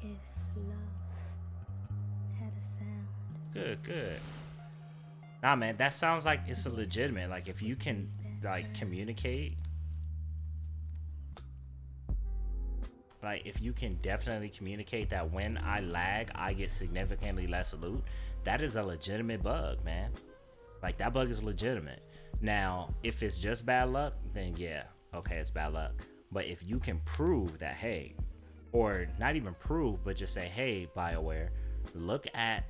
If love had a sound. Good. Nah, man, that sounds like it's a legitimate. Like if you can like communicate, like if you can definitely communicate that when I lag, I get significantly less loot. That is a legitimate bug, man. Like that bug is legitimate. Now, if it's just bad luck, then yeah, okay, it's bad luck. But if you can prove that, hey, or not even prove, but just say, hey, BioWare, look at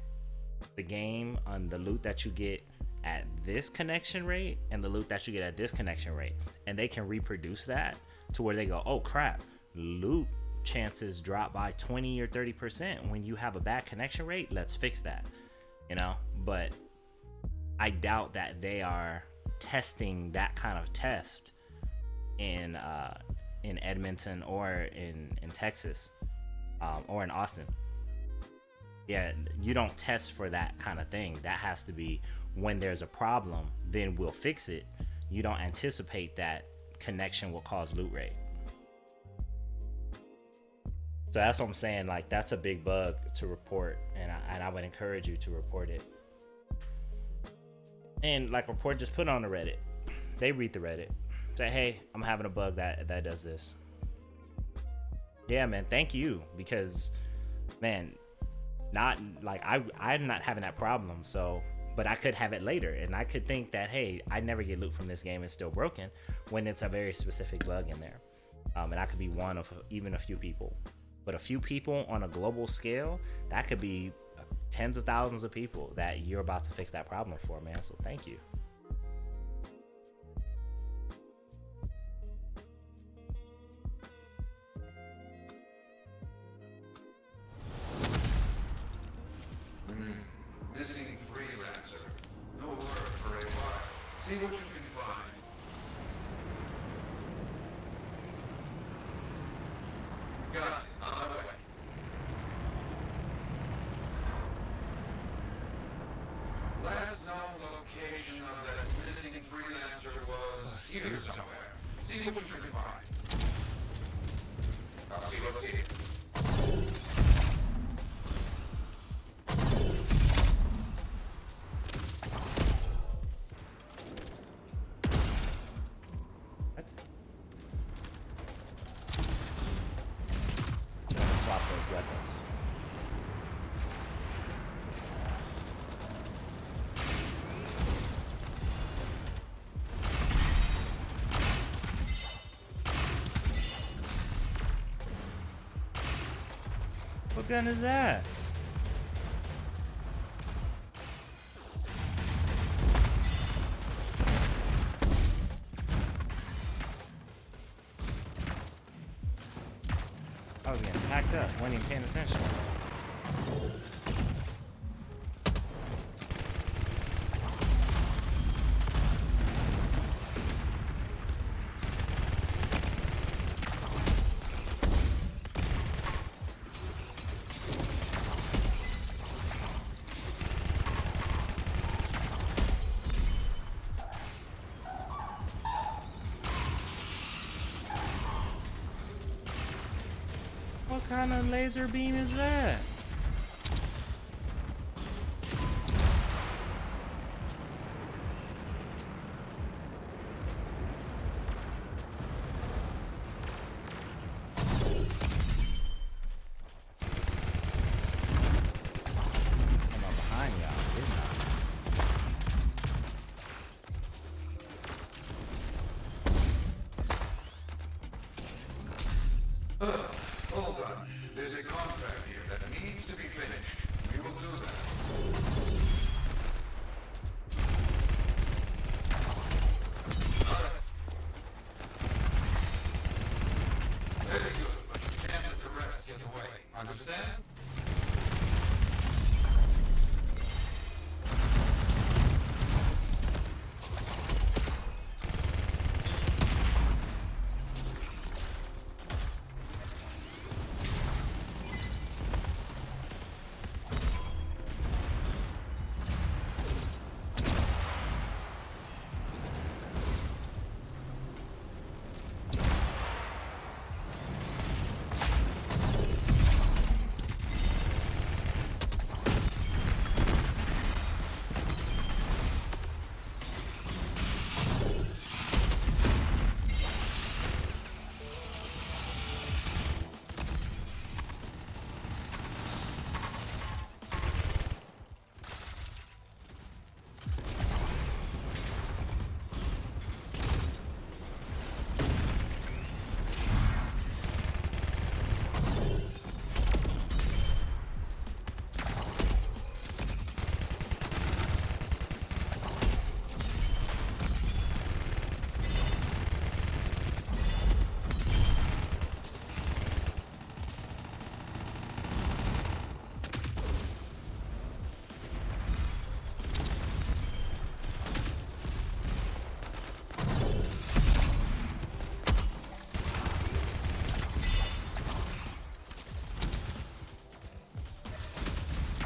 the game on the loot that you get at this connection rate and the loot that you get at this connection rate, and they can reproduce that to where they go, oh crap, loot chances drop by 20 or 30% when you have a bad connection rate. Let's fix that, you know. But I doubt that they are testing that kind of test in Edmonton or in Texas or in Austin. Yeah, you don't test for that kind of thing. That has to be when there's a problem, then we'll fix it. You don't anticipate that connection will cause loot rate. So that's what I'm saying. Like, that's a big bug to report, and I would encourage you to report it. And like, report, just put it on the Reddit. They read the Reddit. Say, hey, I'm having a bug that does this. Yeah, man, thank you, because, man, not like I'm not having that problem. So, but I could have it later, and I could think that, hey, I never get loot from this game, it's still broken, when it's a very specific bug in there. And I could be one of even a few people. But a few people on a global scale, that could be tens of thousands of people that you're about to fix that problem for, man. So thank you. Missing freelancer. No word for a while. See what you can find. Got it. On my way. Last known location of that missing freelancer was here somewhere. See what you can find. I'll see what's here. What? I'm gonna swap those weapons. What gun is that? I was getting tacked up, wasn't even paying attention. What kind of laser beam is that? I'm up behind y'all, didn't Hold on. There's a contract here that needs to be finished. We will do that. Very good, but you can't let the rest get away. Understand?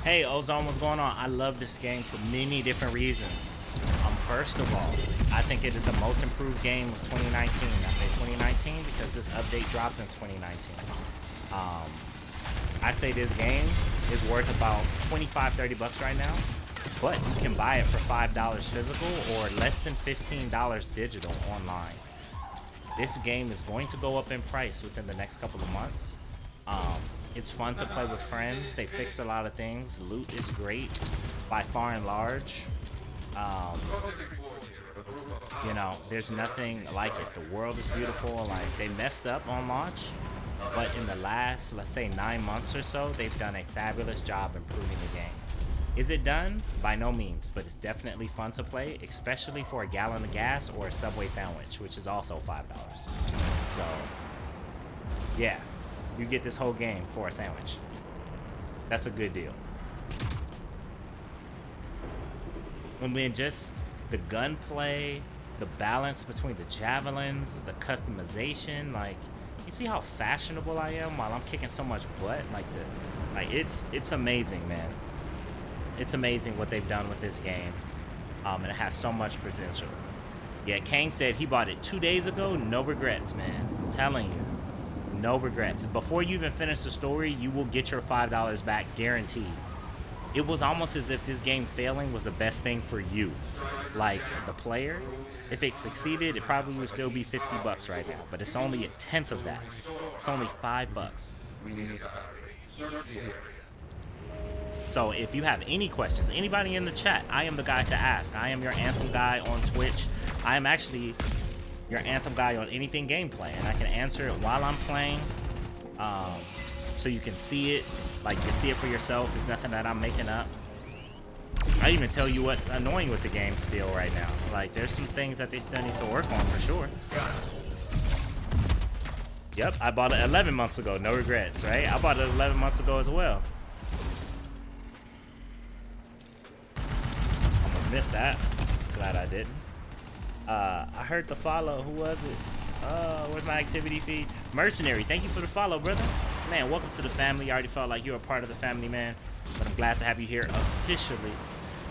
Hey, Ozone, what's going on? I love this game for many different reasons. First of all, I think it is the most improved game of 2019. I say 2019 because this update dropped in 2019. I say this game is worth about 25, 30 bucks right now, but you can buy it for $5 physical or less than $15 digital online. This game is going to go up in price within the next couple of months. It's fun to play with friends. They fixed a lot of things. Loot is great by far and large. You know, there's nothing like it. The world is beautiful. Like, they messed up on launch, but in the last, let's say, 9 months or so, they've done a fabulous job improving the game. Is it done? By no means, but it's definitely fun to play, especially for a gallon of gas or a Subway sandwich, which is also $5. So, yeah, you get this whole game for a sandwich. That's a good deal. When just the gunplay, the balance between the javelins, the customization, like, you see how fashionable I am while I'm kicking so much butt? Like it's amazing, man. It's amazing what they've done with this game. And it has so much potential. Yeah, Kang said he bought it 2 days ago. No regrets, man. I'm telling you. No regrets. Before you even finish the story, you will get your $5 back, guaranteed. It was almost as if this game failing was the best thing for you. Like, the player, if it succeeded, it probably would still be 50 bucks right now. But it's only a tenth of that. It's only $5. We need to hurry. Search the area. So if you have any questions, anybody in the chat, I am the guy to ask. I am your Anthem guy on Twitch. I am actually your Anthem guy on anything gameplay, and I can answer it while I'm playing. So you can see it, like, you see it for yourself. It's nothing that I'm making up. I even tell you what's annoying with the game still right now. Like, there's some things that they still need to work on for sure. Yep, I bought it 11 months ago. No regrets, right? I bought it 11 months ago as well. Almost missed that. Glad I didn't. I heard the follow. Who was it? Where's my activity feed? Mercenary, thank you for the follow, brother. Man, welcome to the family. I already felt like you're a part of the family, man. But I'm glad to have you here officially.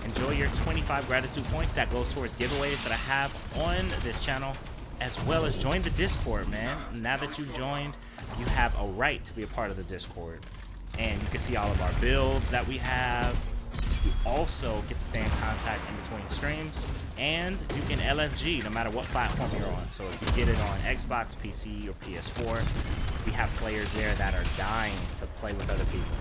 Enjoy your 25 gratitude points. That goes towards giveaways that I have on this channel, as well as join the Discord, man. Now that you've joined, you have a right to be a part of the Discord. And you can see all of our builds that we have. You also get to stay in contact in between streams, and you can LFG no matter what platform you're on. So if you get it on Xbox, PC, or PS4, we have players there that are dying to play with other people.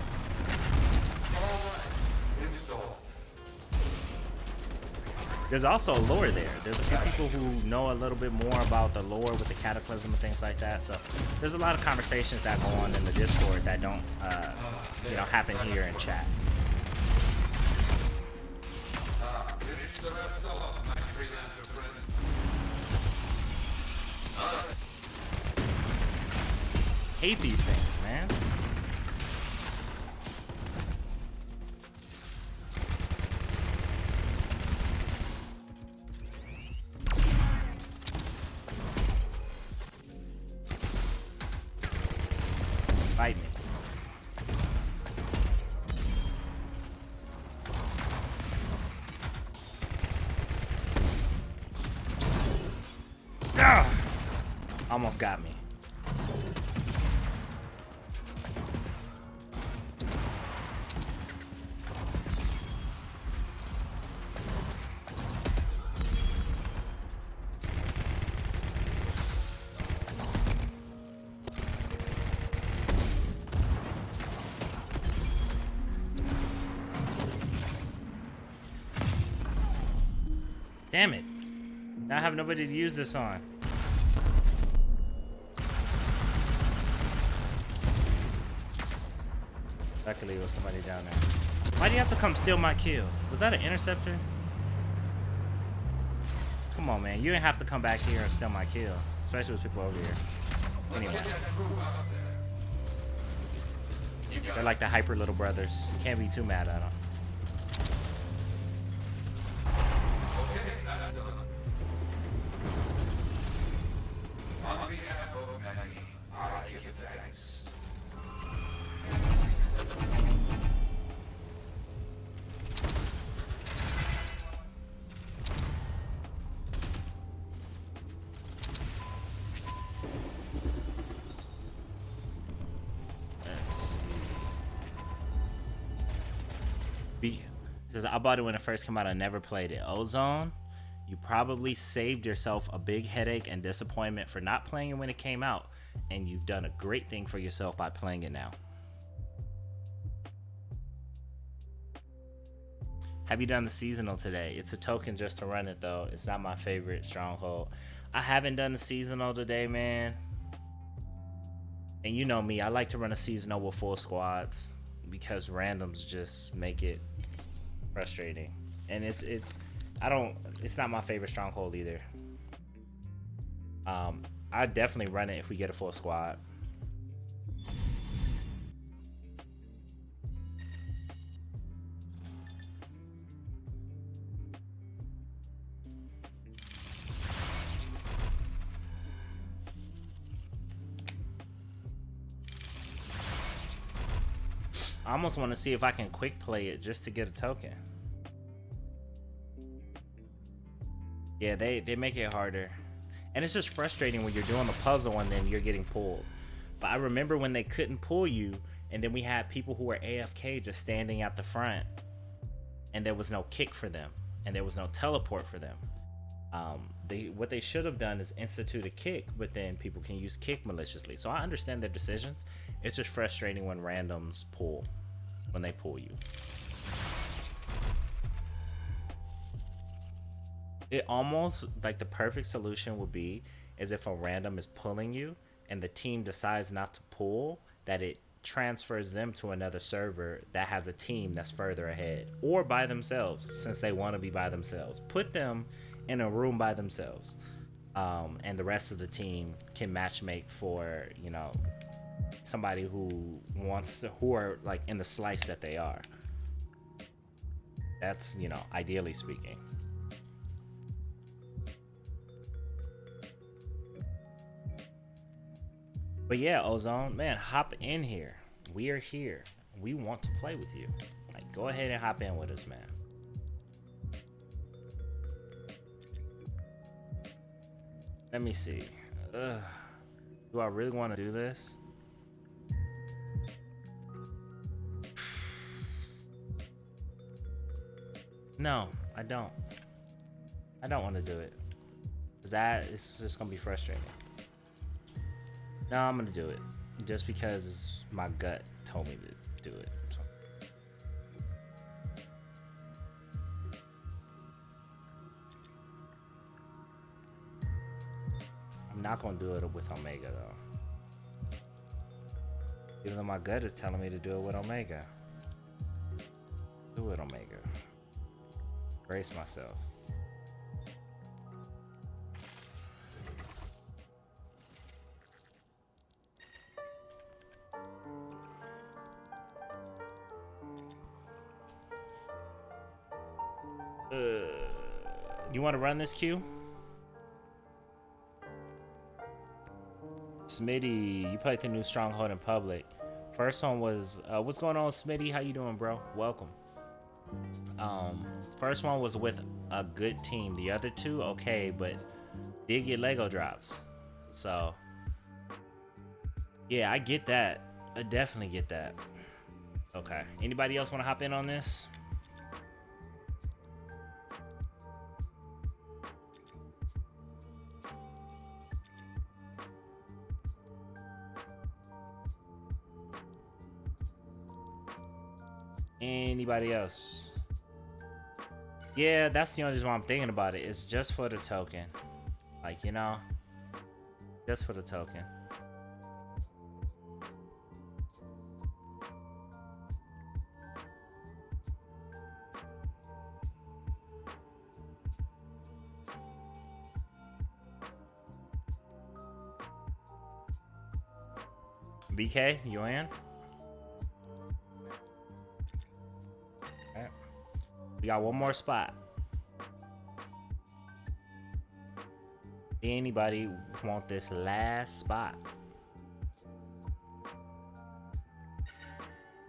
There's also lore there. There's a few people who know a little bit more about the lore with the Cataclysm and things like that. So there's a lot of conversations that go on in the Discord that don't, happen here in chat. Hate these things, man. Fight me. Ah! Almost got me. Damn it. Now I have nobody to use this on. Luckily, it was somebody down there. Why do you have to come steal my kill? Was that an interceptor? Come on, man. You didn't have to come back here and steal my kill. Especially with people over here. Anyway. They're like the hyper little brothers. You can't be too mad at them. On behalf of many, I give thanks. Let's see. Says I bought it when it first came out. I never played it. Ozone, you probably saved yourself a big headache and disappointment for not playing it when it came out, and you've done a great thing for yourself by playing it now. Have you done the seasonal today? It's a token just to run it though. It's not my favorite stronghold. I haven't done the seasonal today, man. And you know me, I like to run a seasonal with full squads because randoms just make it frustrating. And it's not my favorite stronghold either. I definitely run it if we get a full squad. I almost want to see if I can quick play it just to get a token. Yeah, they make it harder. And it's just frustrating when you're doing the puzzle and then you're getting pulled. But I remember when they couldn't pull you, and then we had people who were AFK just standing at the front, and there was no kick for them, and there was no teleport for them. What they should have done is institute a kick, but then people can use kick maliciously. So I understand their decisions. It's just frustrating when randoms pull, when they pull you. It almost, like, the perfect solution would be is if a random is pulling you and the team decides not to pull, that it transfers them to another server that has a team that's further ahead, or by themselves, since they want to be by themselves. Put them in a room by themselves, and the rest of the team can matchmake for, you know, somebody who are like in the slice that they are. That's, you know, ideally speaking. But yeah, Ozone, man, hop in here. We are here. We want to play with you. Like, go ahead and hop in with us, man. Let me see. Do I really want to do this? No, I don't. I don't want to do it. Because that is just going to be frustrating. No, I'm going to do it. Just because my gut told me to do it. So. I'm not going to do it with Omega, though. Even though my gut is telling me to do it with Omega. Do it, Omega. Brace myself. You want to run this queue? Smitty, you played the new Stronghold in public. First one was what's going on, Smitty? How you doing, bro? Welcome. First one was with a good team. The other two, okay, but did get Lego drops. So yeah, I get that. I definitely get that. Okay. Anybody else want to hop in on this? Anybody else? Yeah, that's the only reason why I'm thinking about it. It's just for the token. Like, you know, just for the token. BK, you in? We got one more spot. Anybody want this last spot?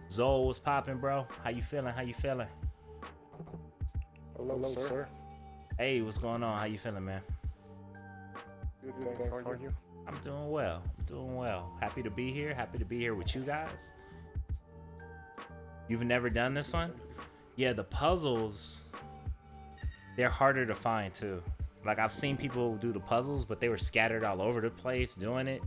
Zoe, what's popping, bro? How you feeling? How you feeling? Hello, sir. Hey, what's going on? How you feeling, man? Good, thanks. How are you? I'm doing well. I'm doing well. Happy to be here. Happy to be here with you guys. You've never done this one? Yeah, the puzzles, they're harder to find too. Like I've seen people do the puzzles, but they were scattered all over the place doing it.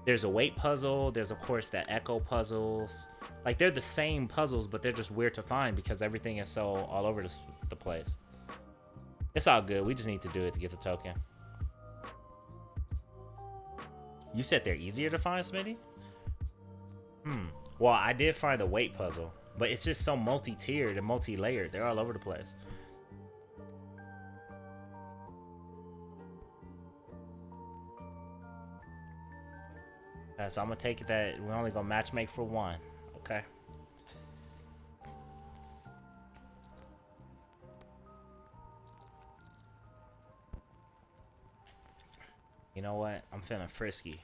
There's a weight puzzle. There's of course the echo puzzles. Like they're the same puzzles, but they're just weird to find because everything is so all over the place. It's all good. We just need to do it to get the token. You said they're easier to find, Smitty? Well, I did find the weight puzzle, but it's just so multi-tiered and multi-layered. They're all over the place. So I'm gonna take it that we're only gonna matchmake for one. Okay. You know what? I'm feeling frisky.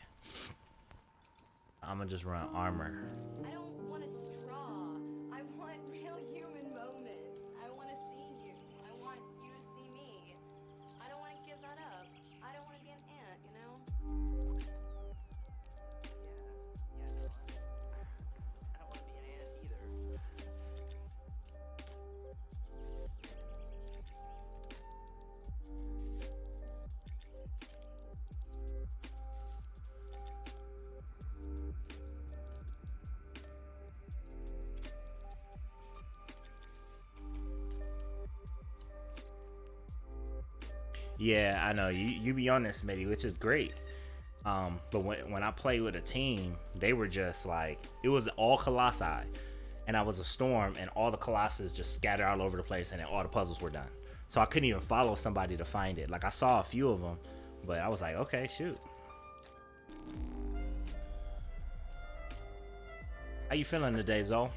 I'm gonna just run armor. I don't want a straw. I want real human moments. I want to see you. I want you to see me. I don't want to give that up. I don't want to be an ant, you know? Yeah, no, I don't want to be an ant either. Yeah, I know you be on this, Smitty, which is great. But when I played with a team, they were just like, it was all colossi, and I was a storm, and all the colossus just scattered all over the place, and then all the puzzles were done. So I couldn't even follow somebody to find it. Like I saw a few of them, but I was like, okay, shoot. How you feeling today, Zoe?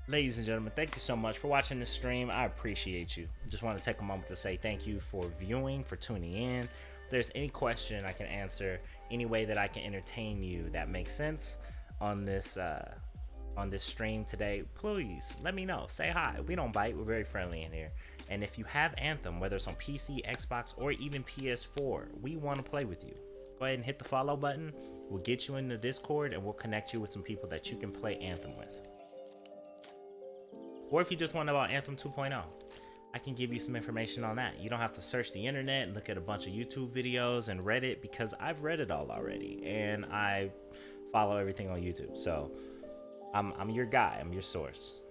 Ladies and gentlemen, thank you so much for watching this stream. I appreciate you. Just want to take a moment to say thank you for viewing, for tuning in. If there's any question I can answer, any way that I can entertain you that makes sense on this stream today, please let me know. Say hi. We don't bite. We're very friendly in here. And if you have Anthem, whether it's on PC, Xbox, or even PS4, we want to play with you. Go ahead and hit the follow button. We'll get you in the Discord, and we'll connect you with some people that you can play Anthem with. Or if you just want to know about Anthem 2.0, I can give you some information on that. You don't have to search the internet and look at a bunch of YouTube videos and Reddit, because I've read it all already, and I follow everything on YouTube. So I'm your guy. I'm your source.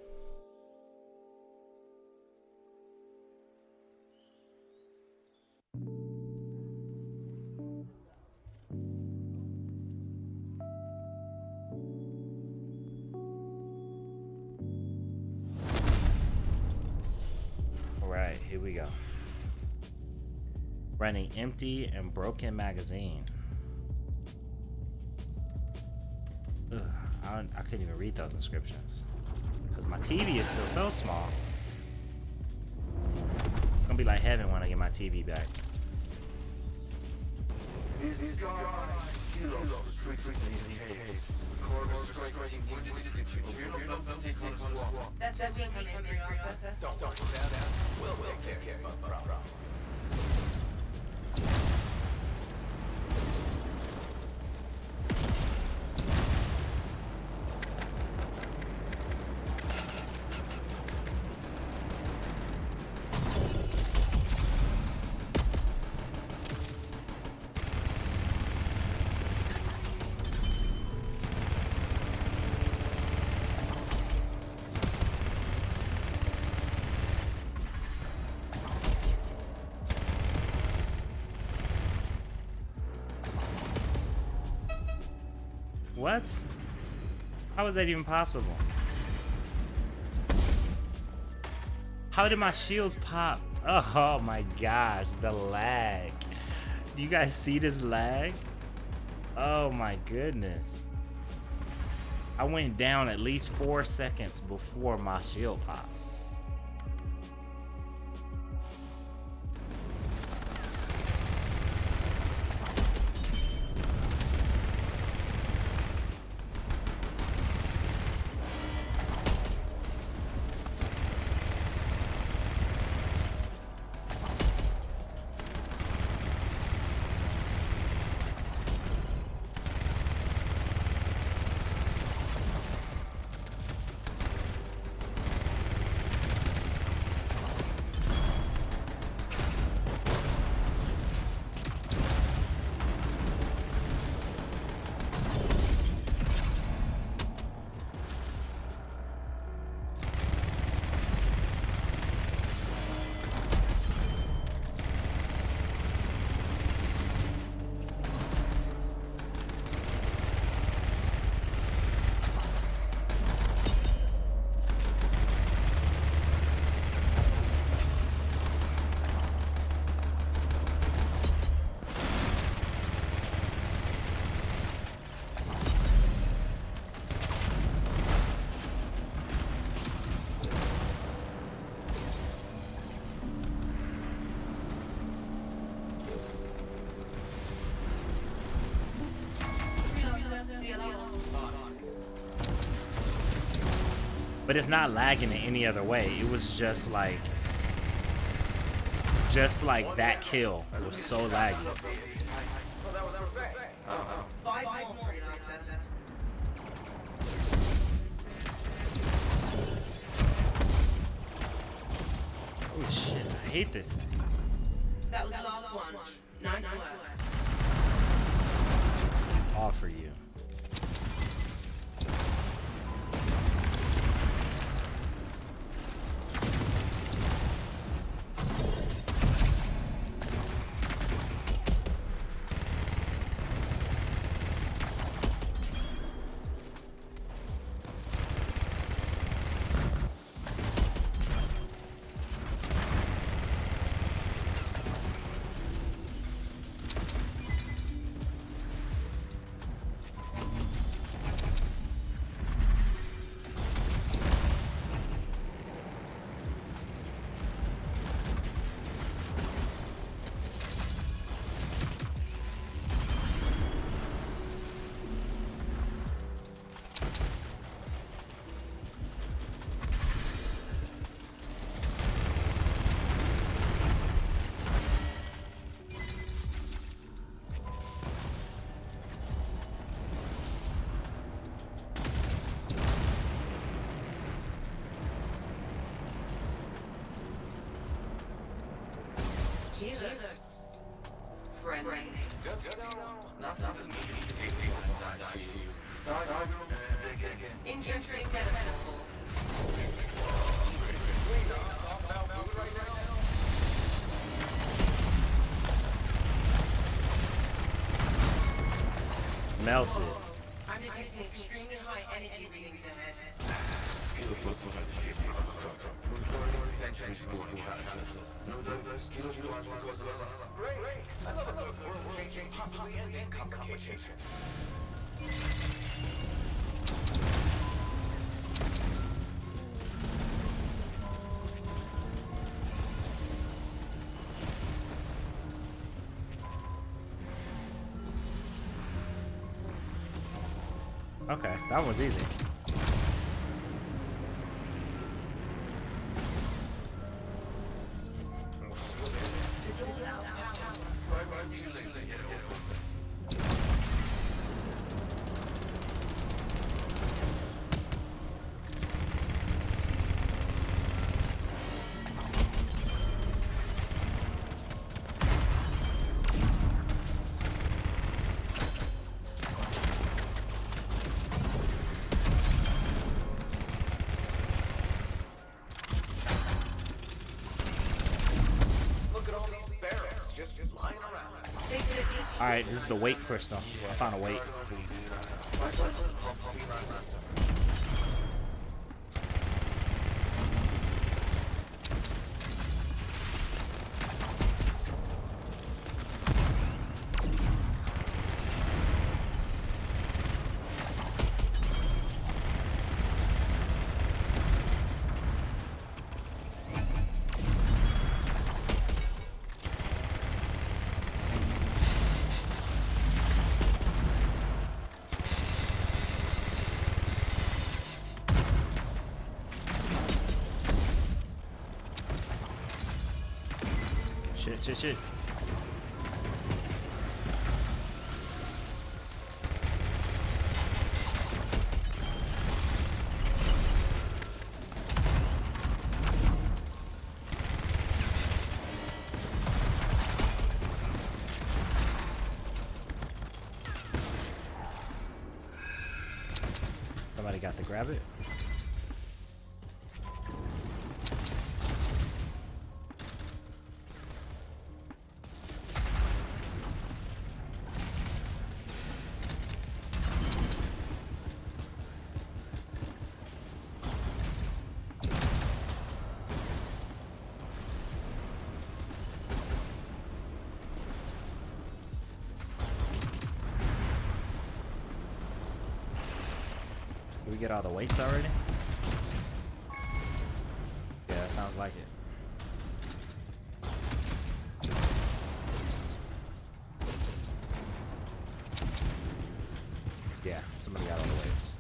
Alright, here we go. Running empty and broken magazine. Ugh, I couldn't even read those inscriptions because my TV is still so small. It's gonna be like heaven when I get my TV back. That's being coming through on Sasa. Don't worry about that. We'll take care of it, bro. What? How is that even possible? How did my shields pop? Oh my gosh, the lag. Do you guys see this lag? Oh my goodness. I went down at least 4 seconds before my shield popped. But it's not lagging in any other way. It was just like that kill was so laggy. Five more freelancers. Oh shit, I hate this thing. That was the last one. Nice work. All for you. He looks friendly. Interesting metaphor. Melted. I'm detecting extremely high energy readings ahead. Okay, that was easy. The door's out of power. Alright, this is the weight crystal. I found a weight. Shit. Somebody got to grab it. Did we get all the weights already? Yeah, that sounds like it. Yeah, somebody got all the weights.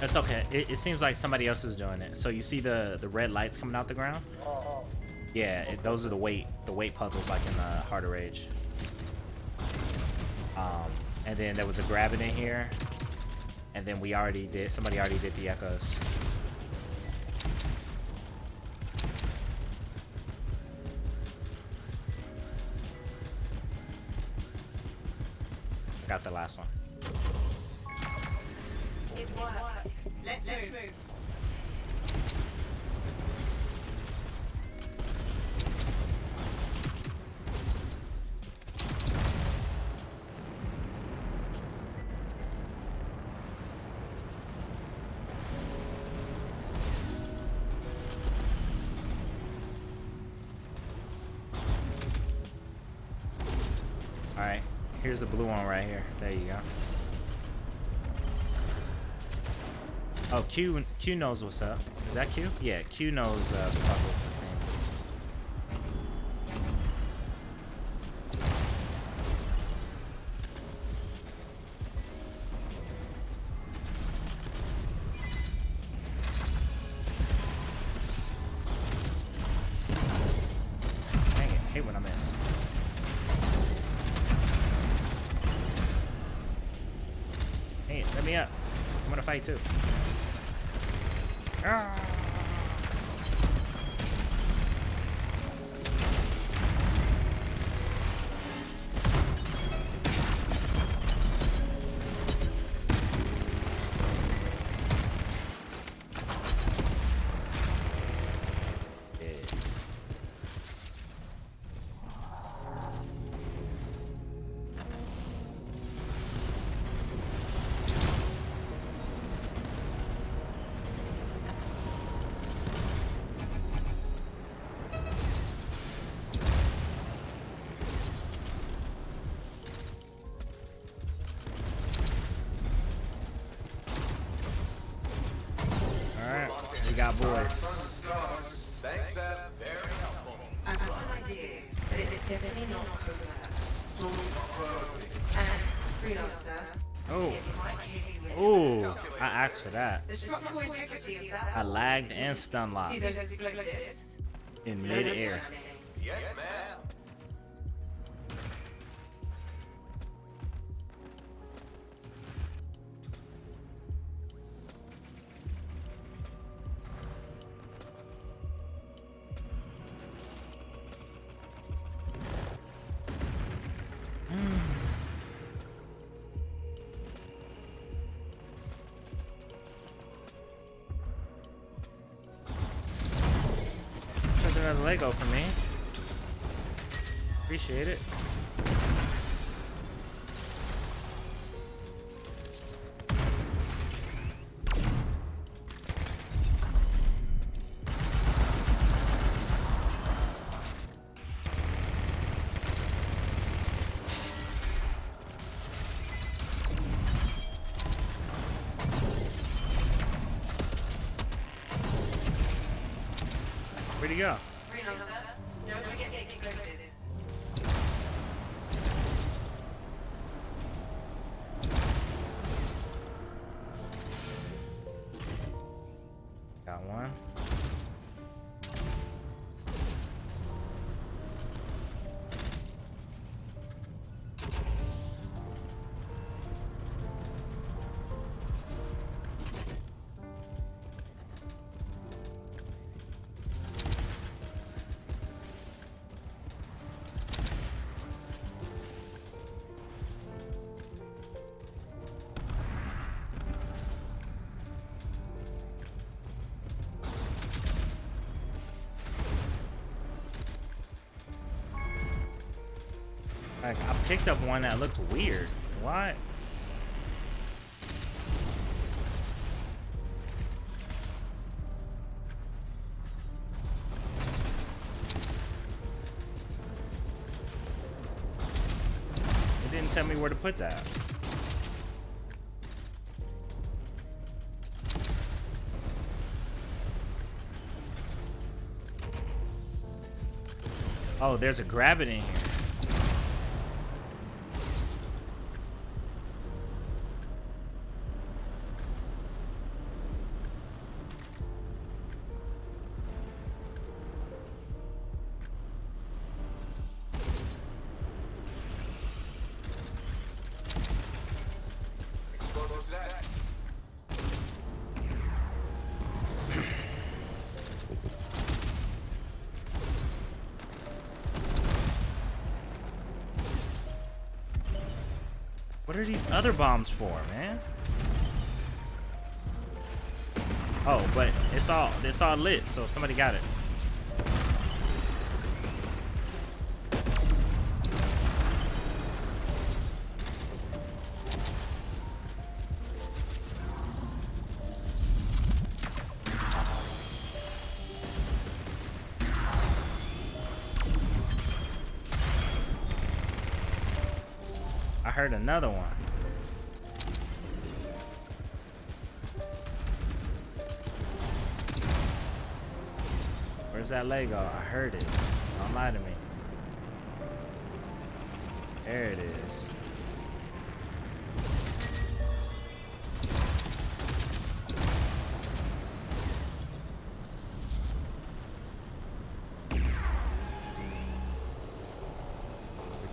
It's okay. It seems like somebody else is doing it. So you see the red lights coming out the ground? Yeah, those are the weight puzzles like in the Heart of Rage. And then there was a grab it in here, and then somebody already did the echoes. Got the last one. It worked. Let's move. Alright, here's the blue one right here. There you go. Oh, Q knows what's up. Is that Q? Yeah, Q knows the puzzles, it seems. Dang it, I hate when I miss. Hey, let me up. I'm gonna fight too. Ah. We got boys. Thanks, Seth. Very helpful. I've got an idea, but it's definitely not covert. And freelancer. Oh, It might give you oh! I asked for that. the structural integrity of that. I lagged and stun locked See those explosives? in mid-air. Yes, ma'am. There's another Lego for me. Appreciate it. Where'd he go? Freelancer, don't forget the explosives. Got one. Like, I picked up one that looked weird. What? It didn't tell me where to put that. Oh, there's a grab it in here. What's that? What are these other bombs for, man? Oh, but it's all lit, so somebody got it. I heard another one. Where's that Lego? I heard it. Don't lie to me. There it is. We're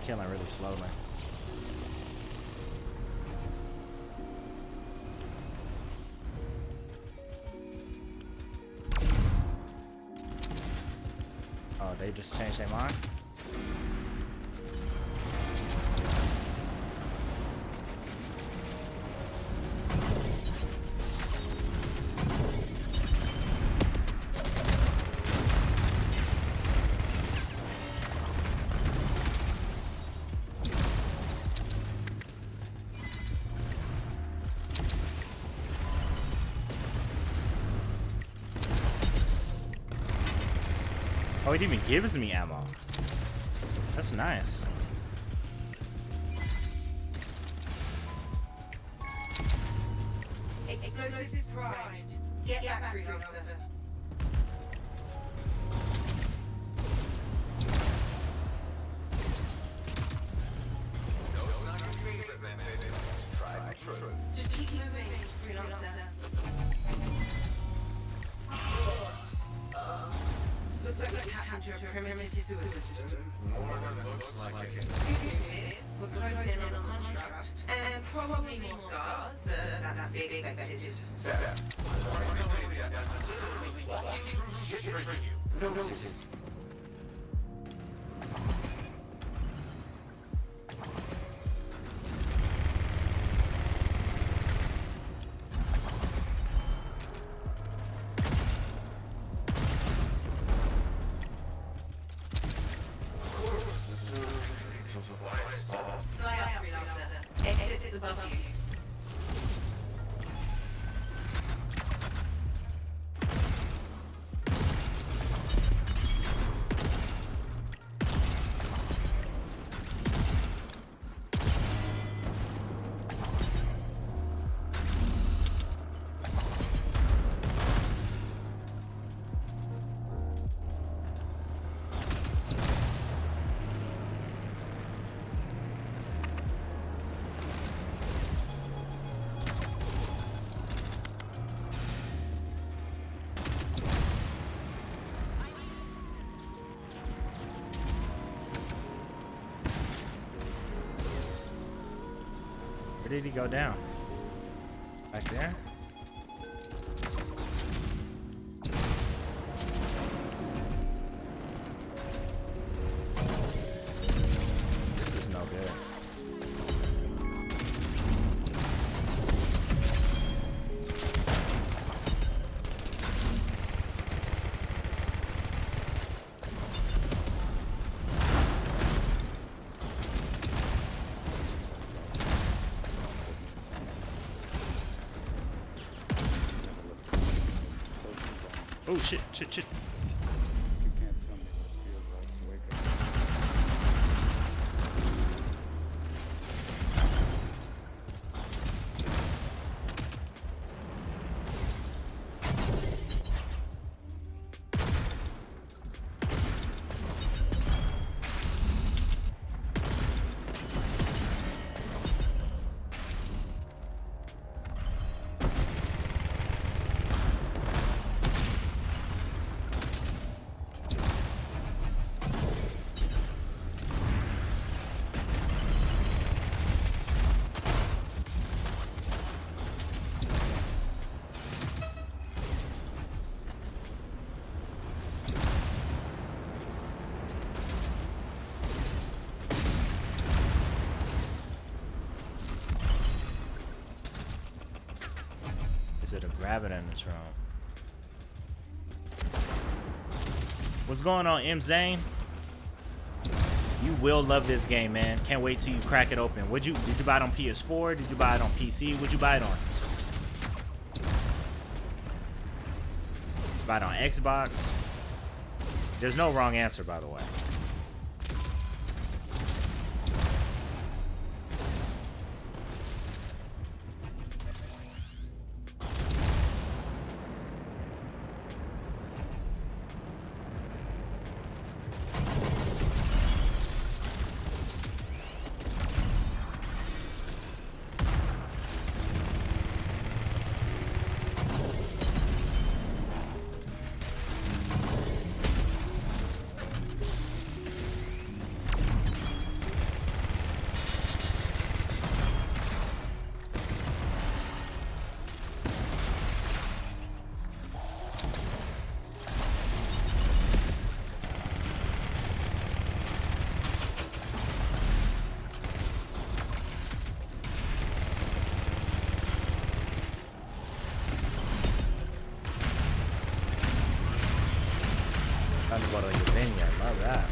killing really slowly. Oh, they just changed their mind? Oh, it even gives me ammo. That's nice. Explosives primed. Get back, freelancer. No, it's not your favorite method. It's tried and true. Just keep moving, freelancer. Looks like we're tapped into a primitive sewer system. More than looks like it. Good news is, we're closing in on the construct, and probably more scars, but that's to be expected. Sam, I believe that I'm literally walking through shit for you. No, Fly up, freelancer. Exits above you. Where did he go down? Back there? This is no good. Oh shit, shit, shit. You can't tell me what it feels like to wake up. Is it a grab it in this room? What's going on, M Zane? You will love this game, man. Can't wait till you crack it open. Did you buy it on PS4? Did you buy it on PC? What'd you buy it on? Buy it on Xbox? There's no wrong answer, by the way. Time to go to your venue. I love that.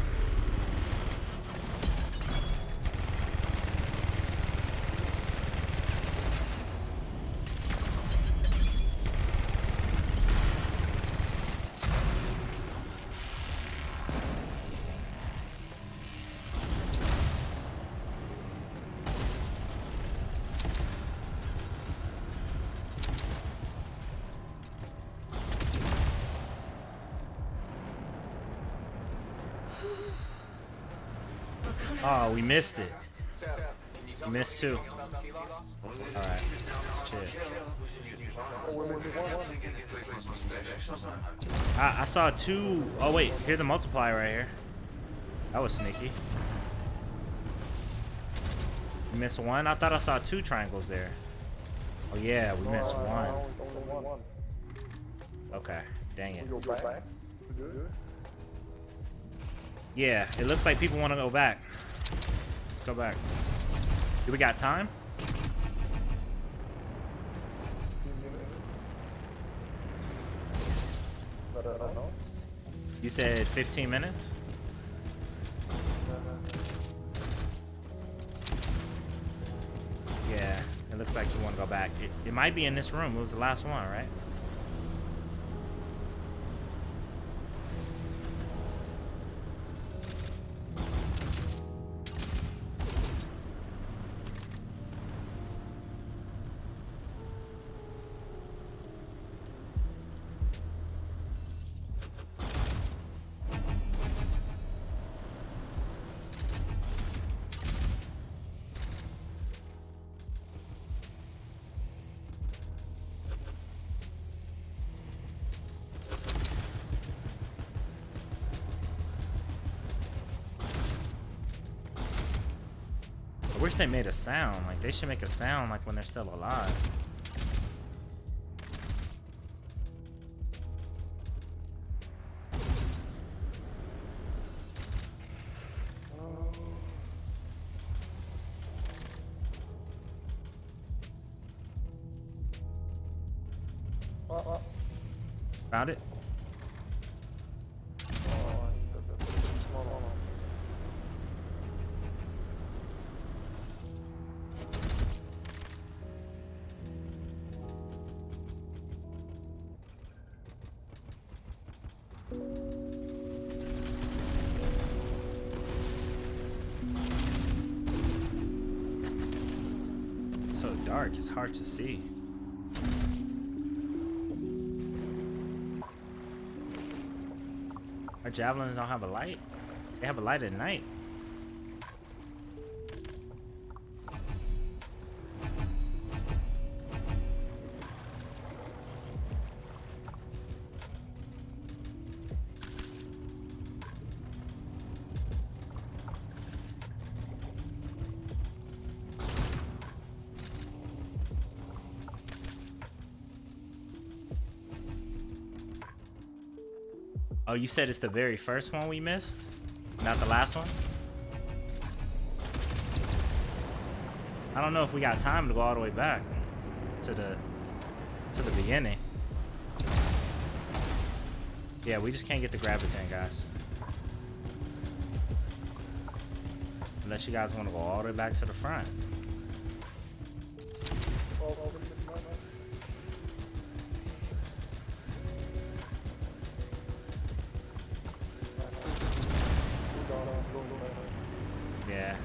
Oh, we missed it. We missed two. Alright. Shit. I saw two. Oh, wait. Here's a multiplier right here. That was sneaky. We missed one? I thought I saw two triangles there. Oh, yeah. We missed one. Okay. Dang it. Yeah. It looks like people want to go back. Let's go back. Do we got time? You said 15 minutes? Yeah, it looks like you want to go back. It might be in this room. It was the last one, right? I wish they made a sound. Like, they should make a sound like when they're still alive. Found it? It's so dark, it's hard to see. Our javelins don't have a light? They have a light at night. Oh, you said it's the very first one we missed? Not the last one? I don't know if we got time to go all the way back to the To the beginning. Yeah, we just can't get the grab it thing, guys. Unless you guys want to go all the way back to the front. Yeah.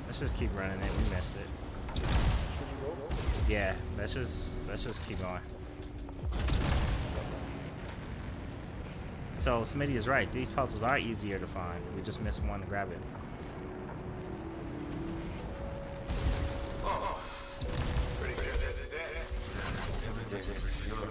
Let's just keep running it. We missed it. Yeah, let's just keep going. So Smitty is right. These puzzles are easier to find. We just missed one to grab it. Oh, pretty sure this is it. For sure.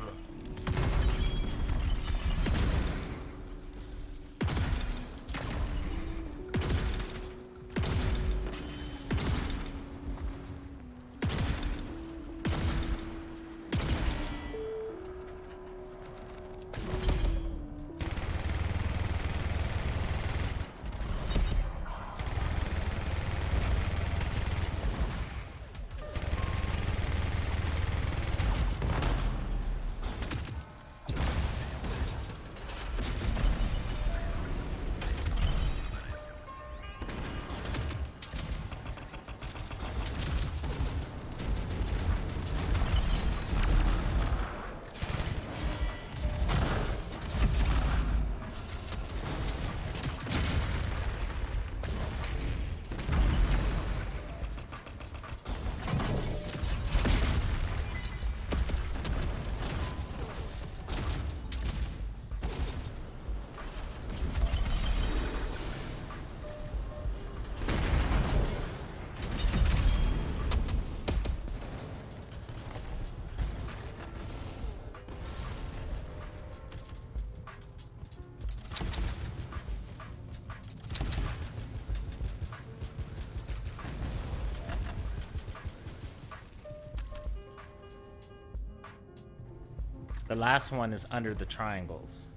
The last one is under the triangles.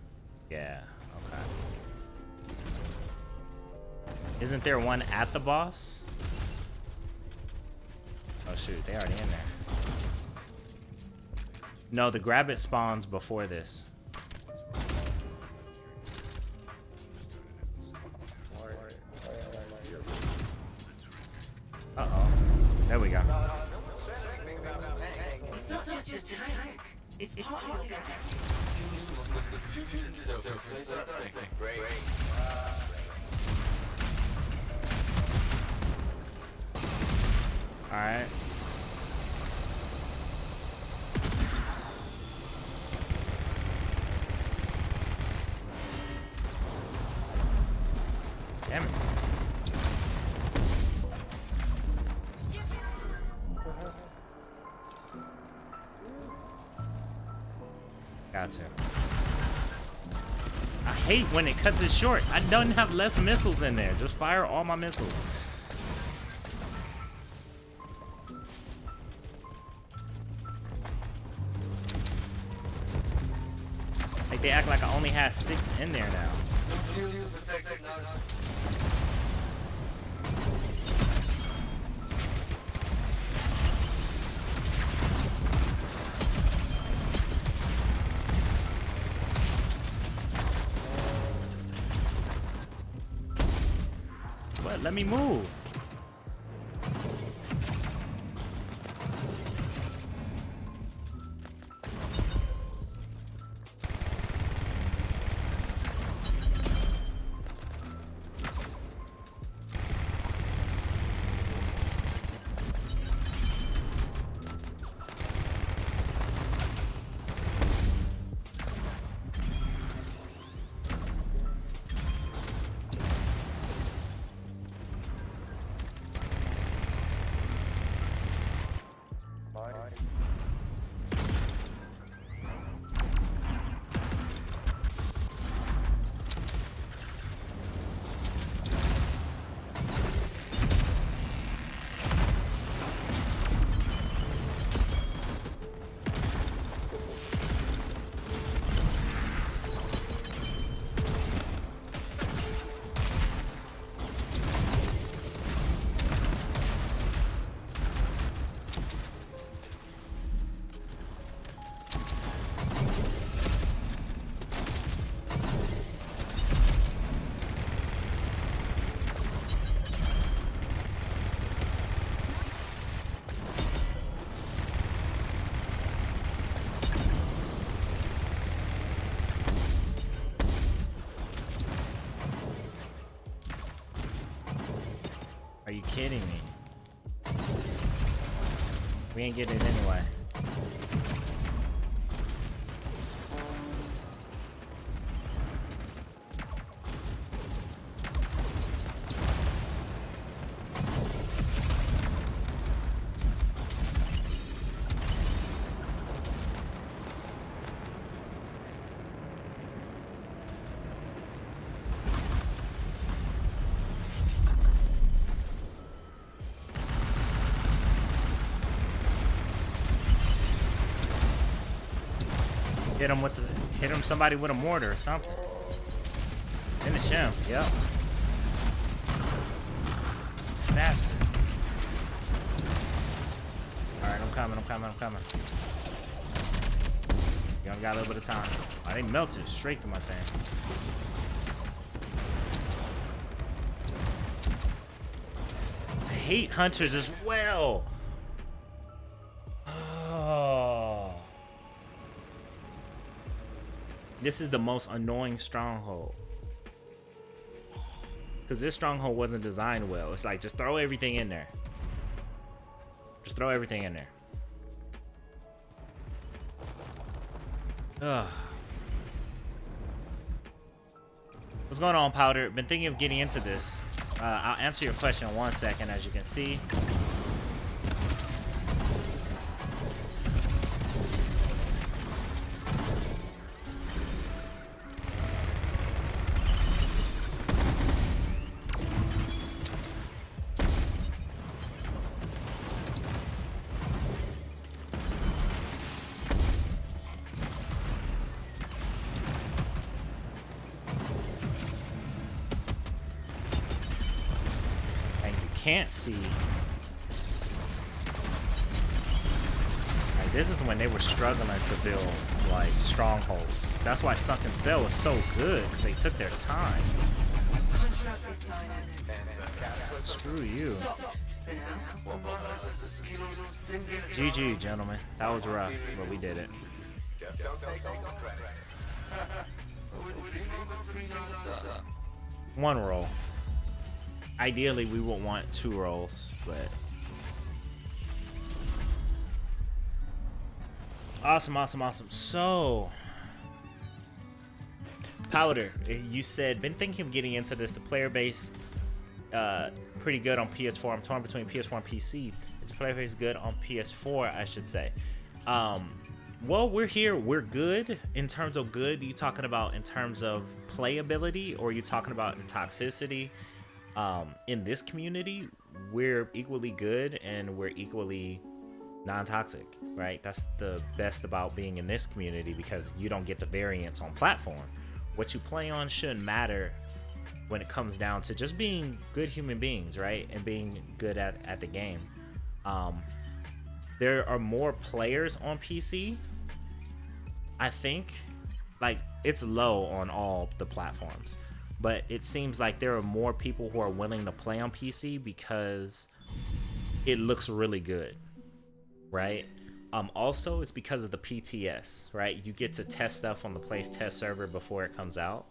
Yeah, okay. Isn't there one at the boss? Oh shoot, they already in there. No, the grab it spawns before this. Uh-oh. There we go. It's not just a tank. It's part of your gang. Alright. Damn it. Gotcha. I hate when it cuts it short. I don't have less missiles in there. Just fire all my missiles. Like they act like I only have 6 in there now. What? Let me move. kidding me? We ain't getting it anyway. Hit him somebody with a mortar or something. Finish him. Yep. Bastard. Alright, I'm coming. You only got a little bit of time. Oh, they melted straight through my thing. I hate hunters as well. This is the most annoying stronghold. Because this stronghold wasn't designed well. It's like, just throw everything in there. Just throw everything in there. Ugh. What's going on, Powder? Been thinking of getting into this. I'll answer your question in 1 second, as you can see. Can't see. Like, this is when they were struggling to build like strongholds. That's why Sunken Cell was so good, because they took their time. Screw you. GG, gentlemen. That was rough, but we did it. One roll. Ideally, we would want 2 rolls, but awesome. So, Powder, you said been thinking of getting into this. The player base, pretty good on PS4. I'm torn between PS4 and PC. Is the player base good on PS4? I should say. Well, we're here. We're good. In terms of good, you talking about in terms of playability, or are you talking about in toxicity? In this community, we're equally good and we're equally non-toxic, right? That's the best about being in this community, because you don't get the variance on platform. What you play on shouldn't matter when it comes down to just being good human beings, right? And being good at the game. There are more players on PC. I think, like, it's low on all the platforms. But it seems like there are more people who are willing to play on PC because it looks really good, right? Also, it's because of the PTS, right? You get to test stuff on the Place test server before it comes out.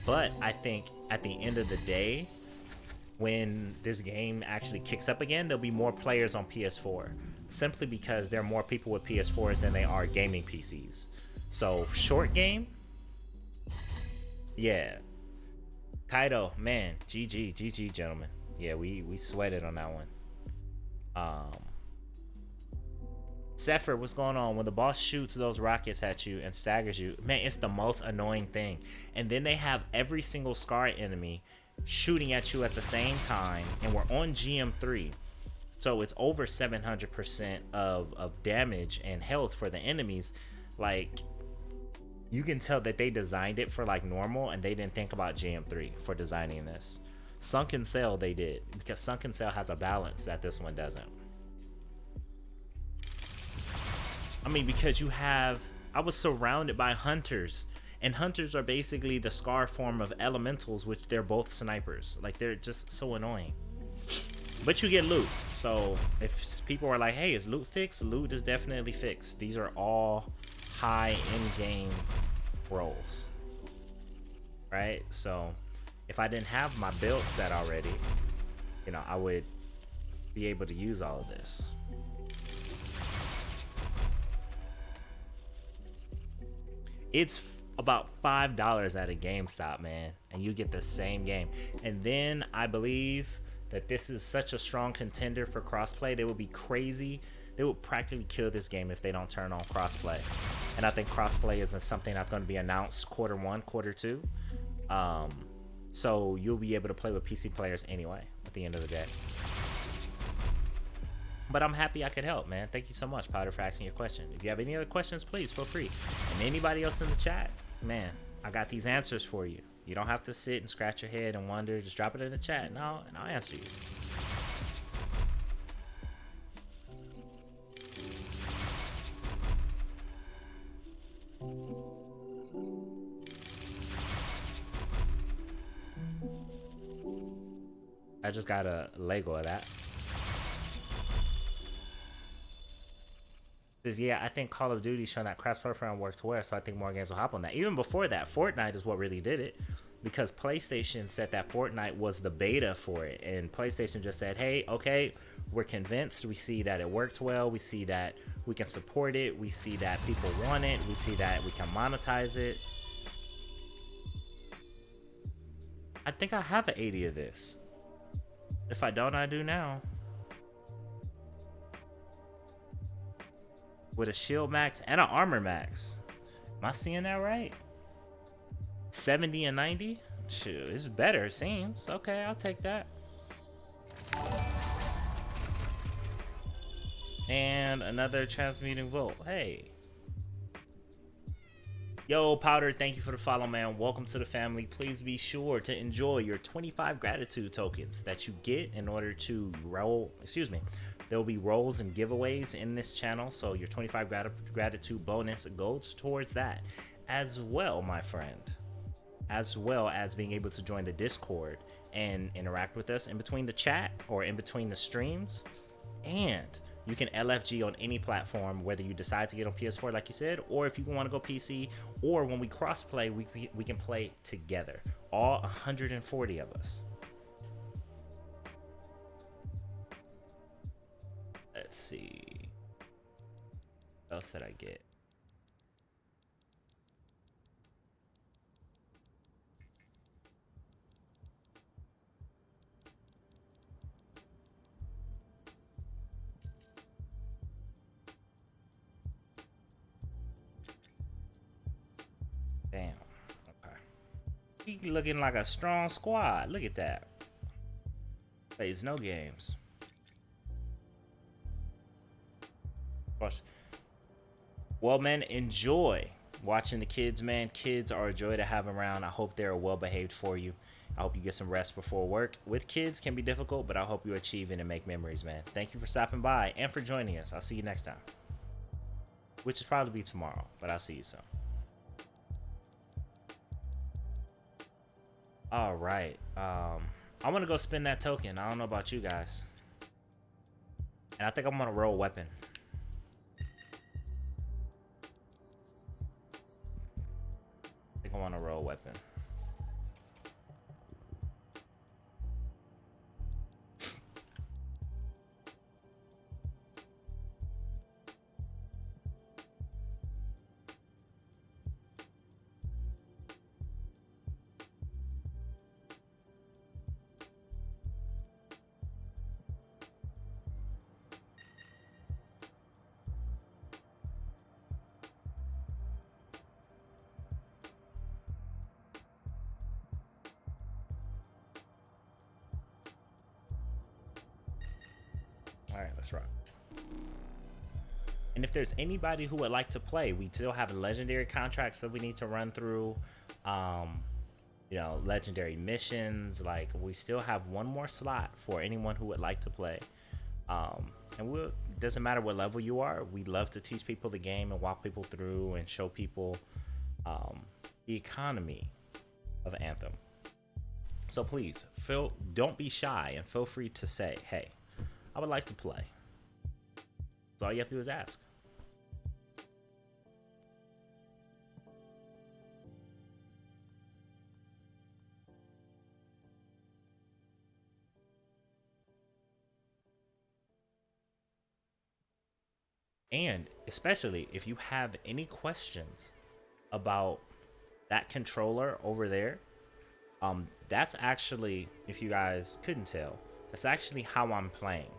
But I think at the end of the day, when this game actually kicks up again, there'll be more players on PS4, simply because there are more people with PS4s than they are gaming PCs. So short game, yeah. Kaido, man, GG, gentlemen. Yeah, we sweated on that one. Zephyr, what's going on? When the boss shoots those rockets at you and staggers you, man, it's the most annoying thing. And then they have every single Scar enemy shooting at you at the same time, and we're on GM3. So it's over 700% of damage and health for the enemies. Like, you can tell that they designed it for like normal, and they didn't think about GM3 for designing this. Sunken Cell they did, because Sunken Cell has a balance that this one doesn't. I mean, because I was surrounded by hunters, and hunters are basically the Scar form of elementals, which they're both snipers. Like, they're just so annoying. But you get loot. So if people are like, hey, is loot fixed? Loot is definitely fixed. These are all high in-game rolls, right? So if I didn't have my build set already, you know, I would be able to use all of this. It's about $5 at a GameStop, man, and you get the same game. And then I believe that this is such a strong contender for crossplay. They would be crazy. They would practically kill this game if they don't turn on crossplay. And I think crossplay isn't something that's going to be announced Q1, Q2. So you'll be able to play with PC players anyway at the end of the day. But I'm happy I could help, man. Thank you so much, Powder, for asking your question. If you have any other questions, please feel free. And anybody else in the chat, man, I got these answers for you. You don't have to sit and scratch your head and wonder. Just drop it in the chat, and I'll answer you. I just got a Lego of that. Says, yeah, I think Call of Duty showing that cross-platform works well, so I think more games will hop on that. Even before that, Fortnite is what really did it, because PlayStation said that Fortnite was the beta for it, and PlayStation just said, hey, okay, we're convinced, we see that it works well, we see that we can support it, we see that people want it, we see that we can monetize it. I think I have an 80 of this. If I don't, I do now. With a shield max and an armor max. Am I seeing that right? 70 and 90? Shoot, it's better, it seems. Okay, I'll take that. And another transmuting volt. Hey. Yo, Powder, thank you for the follow, man. Welcome to the family. Please be sure to enjoy your 25 gratitude tokens that you get in order to roll. Excuse me. There will be rolls and giveaways in this channel, so your 25 gratitude bonus goes towards that as well, my friend. As well as being able to join the Discord and interact with us in between the chat or in between the streams. And you can LFG on any platform, whether you decide to get on PS4 like you said, or if you want to go PC, or when we cross-play, we can play together. All 140 of us. Let's see. What else did I get? Damn. Okay. He looking like a strong squad. Look at that. Plays no games. Well, man, enjoy watching the kids, man. Kids are a joy to have around. I hope they're well behaved for you. I hope you get some rest before work. With kids can be difficult, but I hope you achieve it and make memories, man. Thank you for stopping by and for joining us. I'll see you next time, which will probably be tomorrow, but I'll see you soon. All right. I want to go spin that token. I don't know about you guys. And I think I'm going to roll weapon. I want to roll weapon. All right, let's rock. And if there's anybody who would like to play, we still have legendary contracts that we need to run through. You know, legendary missions. Like, we still have one more slot for anyone who would like to play. And it doesn't matter what level you are. We love to teach people the game and walk people through and show people the economy of Anthem. So please, don't be shy and feel free to say, hey, I would like to play. So all you have to do is ask. And especially if you have any questions about that controller over there, that's actually, if you guys couldn't tell, that's actually how I'm playing.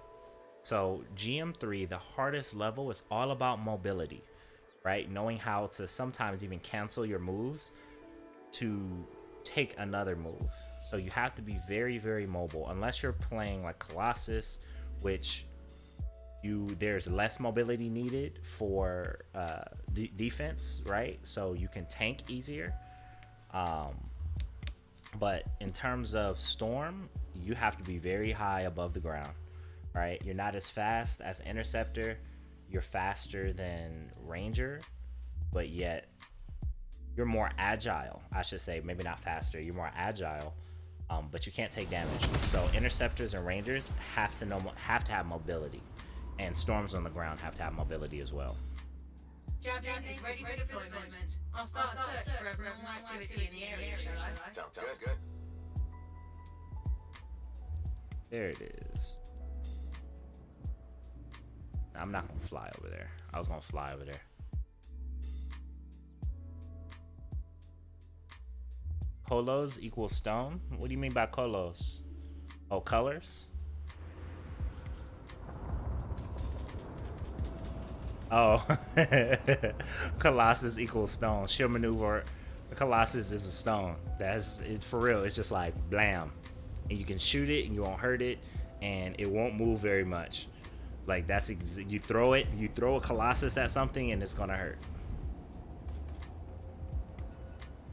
So GM3, the hardest level, is all about mobility, right? Knowing how to sometimes even cancel your moves to take another move. So you have to be very, very mobile, unless you're playing like Colossus, which there's less mobility needed for defense, right? So you can tank easier. But in terms of Storm, you have to be very high above the ground, right? You're not as fast as Interceptor. You're faster than Ranger, but yet you're more agile. I should say, maybe not faster. You're more agile, but you can't take damage. So Interceptors and Rangers have to have mobility, and Storms on the ground have to have mobility as well. Javelin is ready for deployment. I'll start a search for abnormal activity in the area, shall I? Sounds good. There it is. I'm not gonna fly over there. I was gonna fly over there. Colos equals stone? What do you mean by colos? Oh, colors? Oh, Colossus equals stone. Shield maneuver. The Colossus is a stone. That's it for real. It's just like blam, and you can shoot it and you won't hurt it, and it won't move very much. Like that's you throw it. You throw a Colossus at something and it's gonna hurt.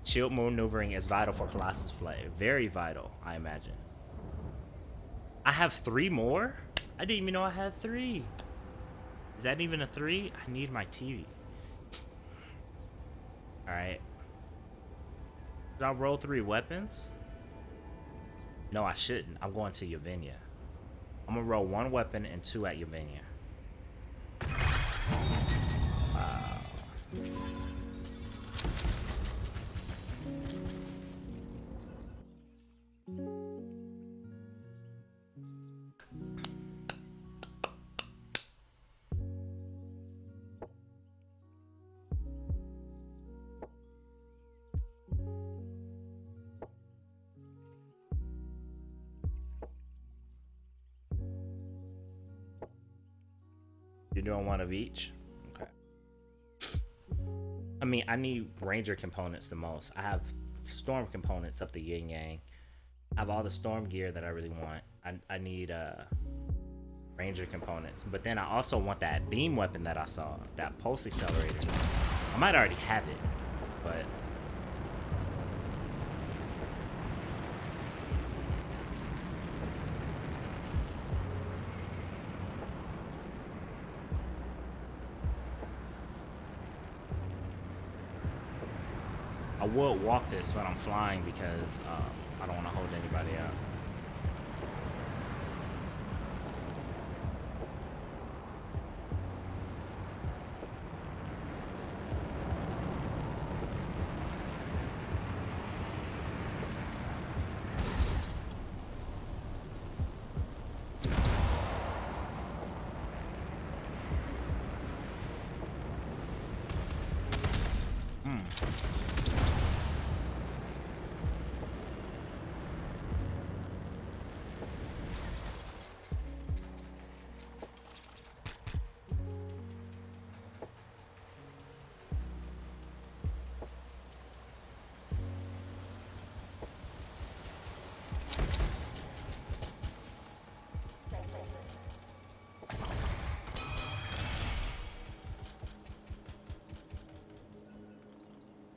Shield maneuvering is vital for Colossus play. Very vital, I imagine. I have 3 more? I didn't even know I had 3. Is that even a 3? I need my TV. Alright. Should I roll 3 weapons? No, I shouldn't. I'm going to Yavenia. I'm gonna roll 1 weapon and 2 at Yavenia. Wow. You're doing 1 of each? Okay. I mean, I need Ranger components the most. I have Storm components up the yin yang. I have all the Storm gear that I really want. I need Ranger components. But then I also want that beam weapon that I saw, that pulse accelerator. I might already have it, but I would walk this when I'm flying because I don't want to hold anybody up.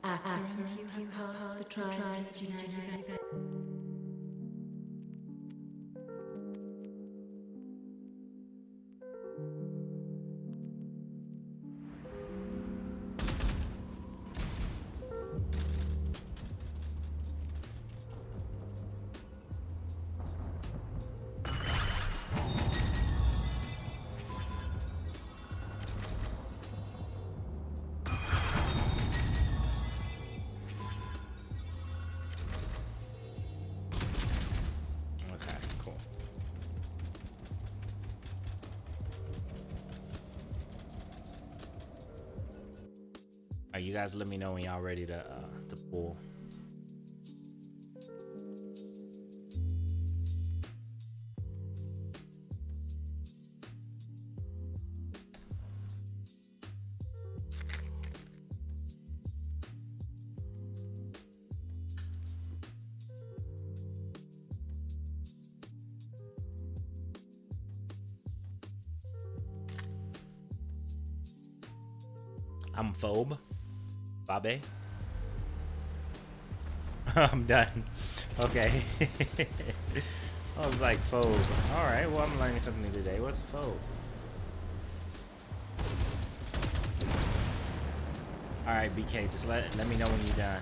Aspirant, you pass the trial of genetic. You guys let me know when y'all ready to pull. I'm phobe. Babe. I'm done. Okay. I was like phobe. Alright, well I'm learning something new today. What's a phobe? Alright, BK, just let me know when you're done.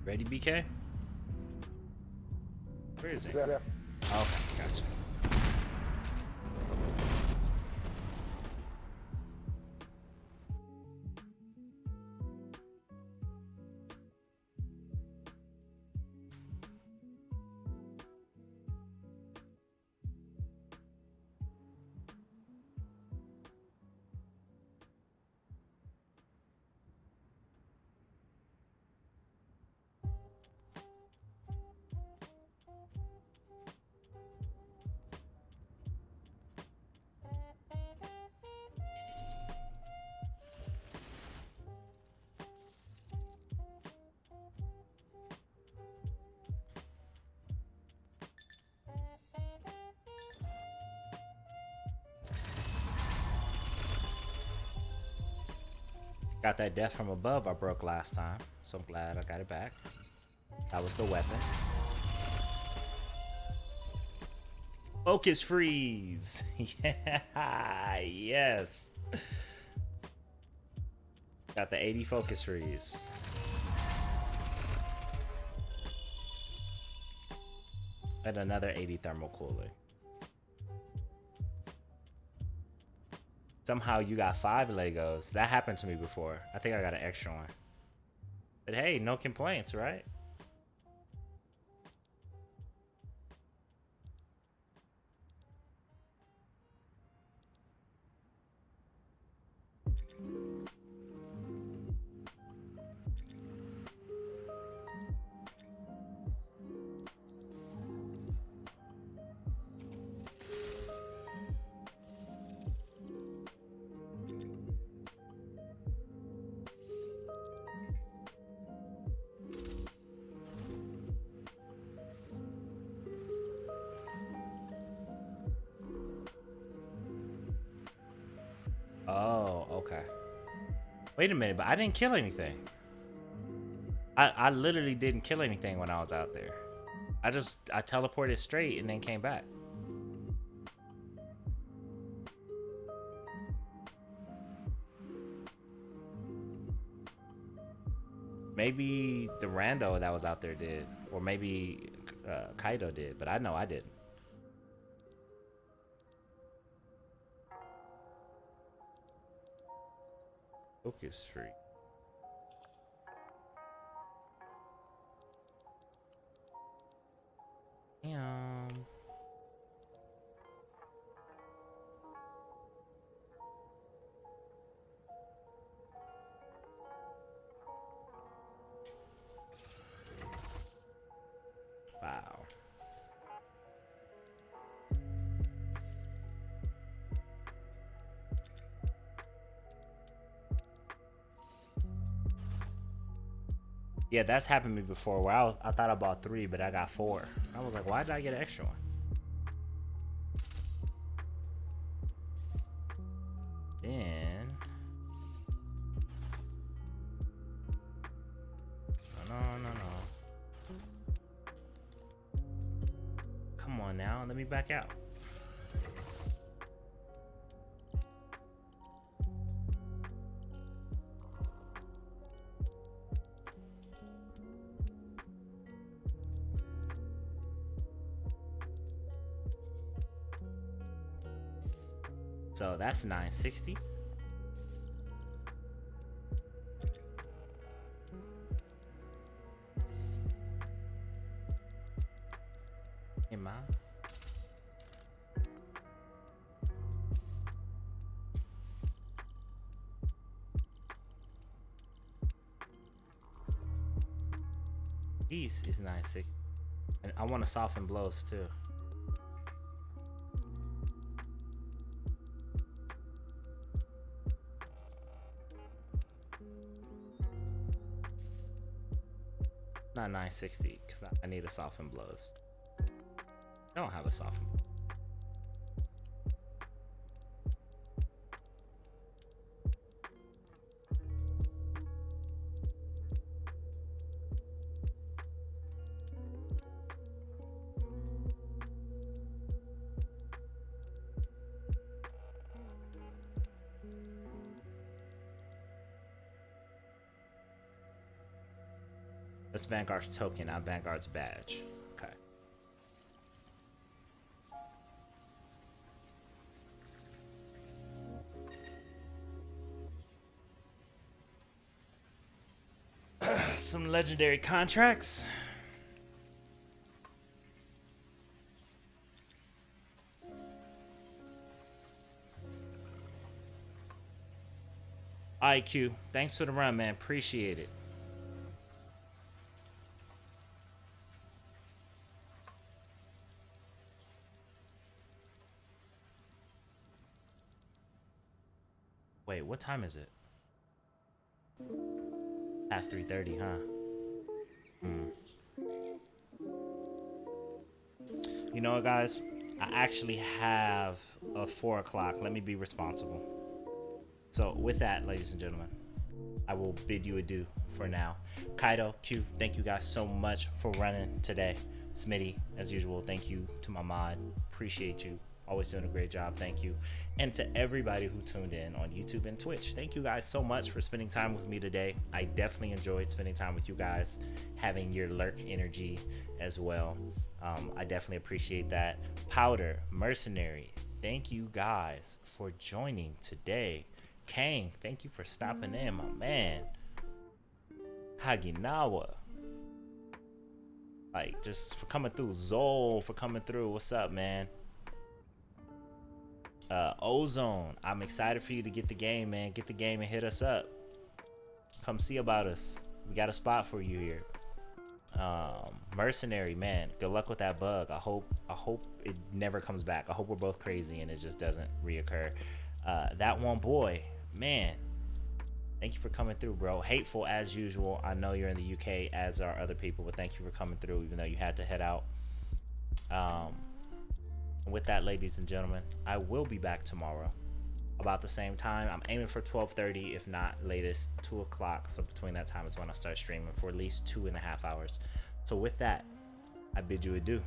Ready, BK? Where is he? Yeah. Okay, gotcha. Got that death from above I broke last time, so I'm glad I got it back. That was the weapon. Focus freeze! Yeah, yes! Got the 80 focus freeze. And another 80 thermal cooling. Somehow you got 5 Legos. That happened to me before. I think I got an extra one. But hey, no complaints, right? Oh, okay. Wait a minute, but I didn't kill anything. I literally didn't kill anything when I was out there. I teleported straight and then came back. Maybe the rando that was out there did, or maybe Kaido did, but I know I didn't. Focus free. Damn. Wow. Yeah, that's happened to me before where I thought I bought 3, but I got 4. I was like, why did I get an extra one? Then... No. Come on now, let me back out. So that's 960. Am I? East is 960. And I want to soften blows too. Not 960 because I need a soften blows. I don't have a soften blow. That's Vanguard's token, not Vanguard's badge. Okay. Some legendary contracts. IQ, thanks for the run, man. Appreciate it. Wait, what time is it? Past 3:30, huh? You know what, guys? I actually have a 4 o'clock. Let me be responsible. So with that, ladies and gentlemen, I will bid you adieu for now. Kaido, Q, thank you guys so much for running today. Smitty, as usual, thank you to my mod. Appreciate you. Always doing a great job. Thank you. And to everybody who tuned in on YouTube and Twitch, thank you guys so much for spending time with me today. I definitely enjoyed spending time with you guys, having your lurk energy as well. I definitely appreciate that. Powder, Mercenary, thank you guys for joining today. Kang, thank you for stopping in, my man. Haginawa, like, just for coming through. Zol for coming through. What's up, man? Ozone, I'm excited for you to get the game, man. Get the game and hit us up. Come see about us. We got a spot for you here. Mercenary, man, good luck with that bug. I hope it never comes back. I hope we're both crazy and it just doesn't reoccur. That one boy, man, thank you for coming through, bro. Hateful as usual. I know you're in the UK, as are other people, but thank you for coming through even though you had to head out. With that, ladies and gentlemen, I will be back tomorrow about the same time. I'm aiming for 12:30, if not latest 2 o'clock. So between that time is when I start streaming for at least 2.5 hours. So with that, I bid you adieu.